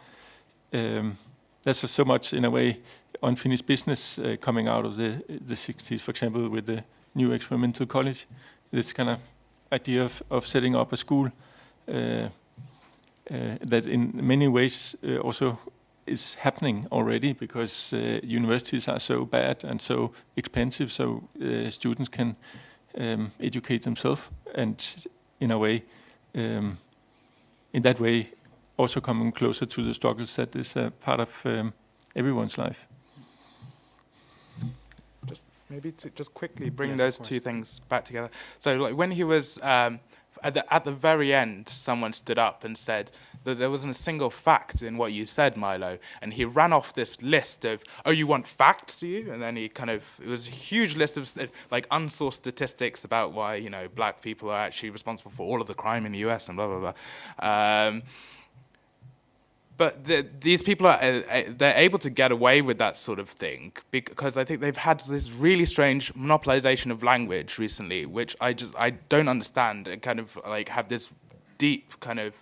that's so much in a way unfinished business coming out of the 60s, for example, with the new experimental college. This kind of idea of setting up a school that in many ways also is happening already, because universities are so bad and so expensive, so students can educate themselves, and in a way, in that way, also coming closer to the struggles that is a part of everyone's life. Just maybe to just quickly bring those two things back together. So, like when he was at the very end, someone stood up and said that there wasn't a single fact in what you said, Milo, and he ran off this list of, oh, you want facts, do you? And then he kind of, it was a huge list of like unsourced statistics about why, you know, black people are actually responsible for all of the crime in the US and blah, blah, blah. But these people they're able to get away with that sort of thing because I think they've had this really strange monopolization of language recently, which I don't understand, and kind of like have this deep kind of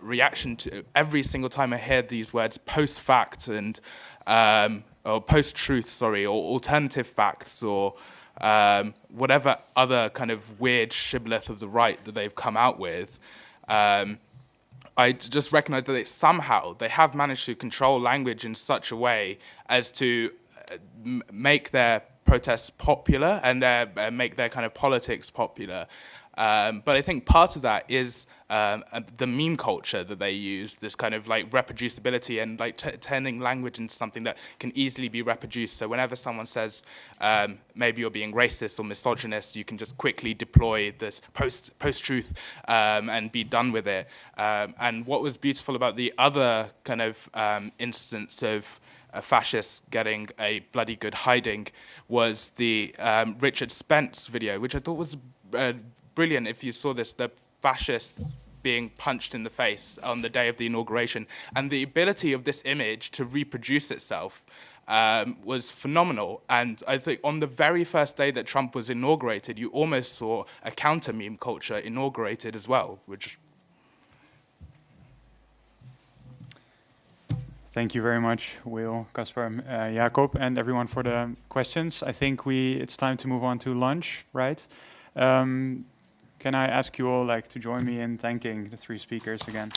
reaction to every single time I hear these words post-fact and or post-truth, sorry, or alternative facts, or whatever other kind of weird shibboleth of the right that they've come out with. I just recognize that somehow they have managed to control language in such a way as to make their protests popular and make their kind of politics popular. But I think part of that is the meme culture that they use, this kind of like reproducibility and like turning language into something that can easily be reproduced. So whenever someone says maybe you're being racist or misogynist, you can just quickly deploy this post-truth and be done with it. And what was beautiful about the other kind of instance of fascists getting a bloody good hiding was the Richard Spence video, which I thought was brilliant. If you saw this, the fascists being punched in the face on the day of the inauguration, and the ability of this image to reproduce itself was phenomenal. And I think on the very first day that Trump was inaugurated, you almost saw a counter meme culture inaugurated as well, which... Thank you very much, Wail, Caspar, Jakob, and everyone for the questions. I think it's time to move on to lunch, right? Can I ask you all to join me in thanking the three speakers again?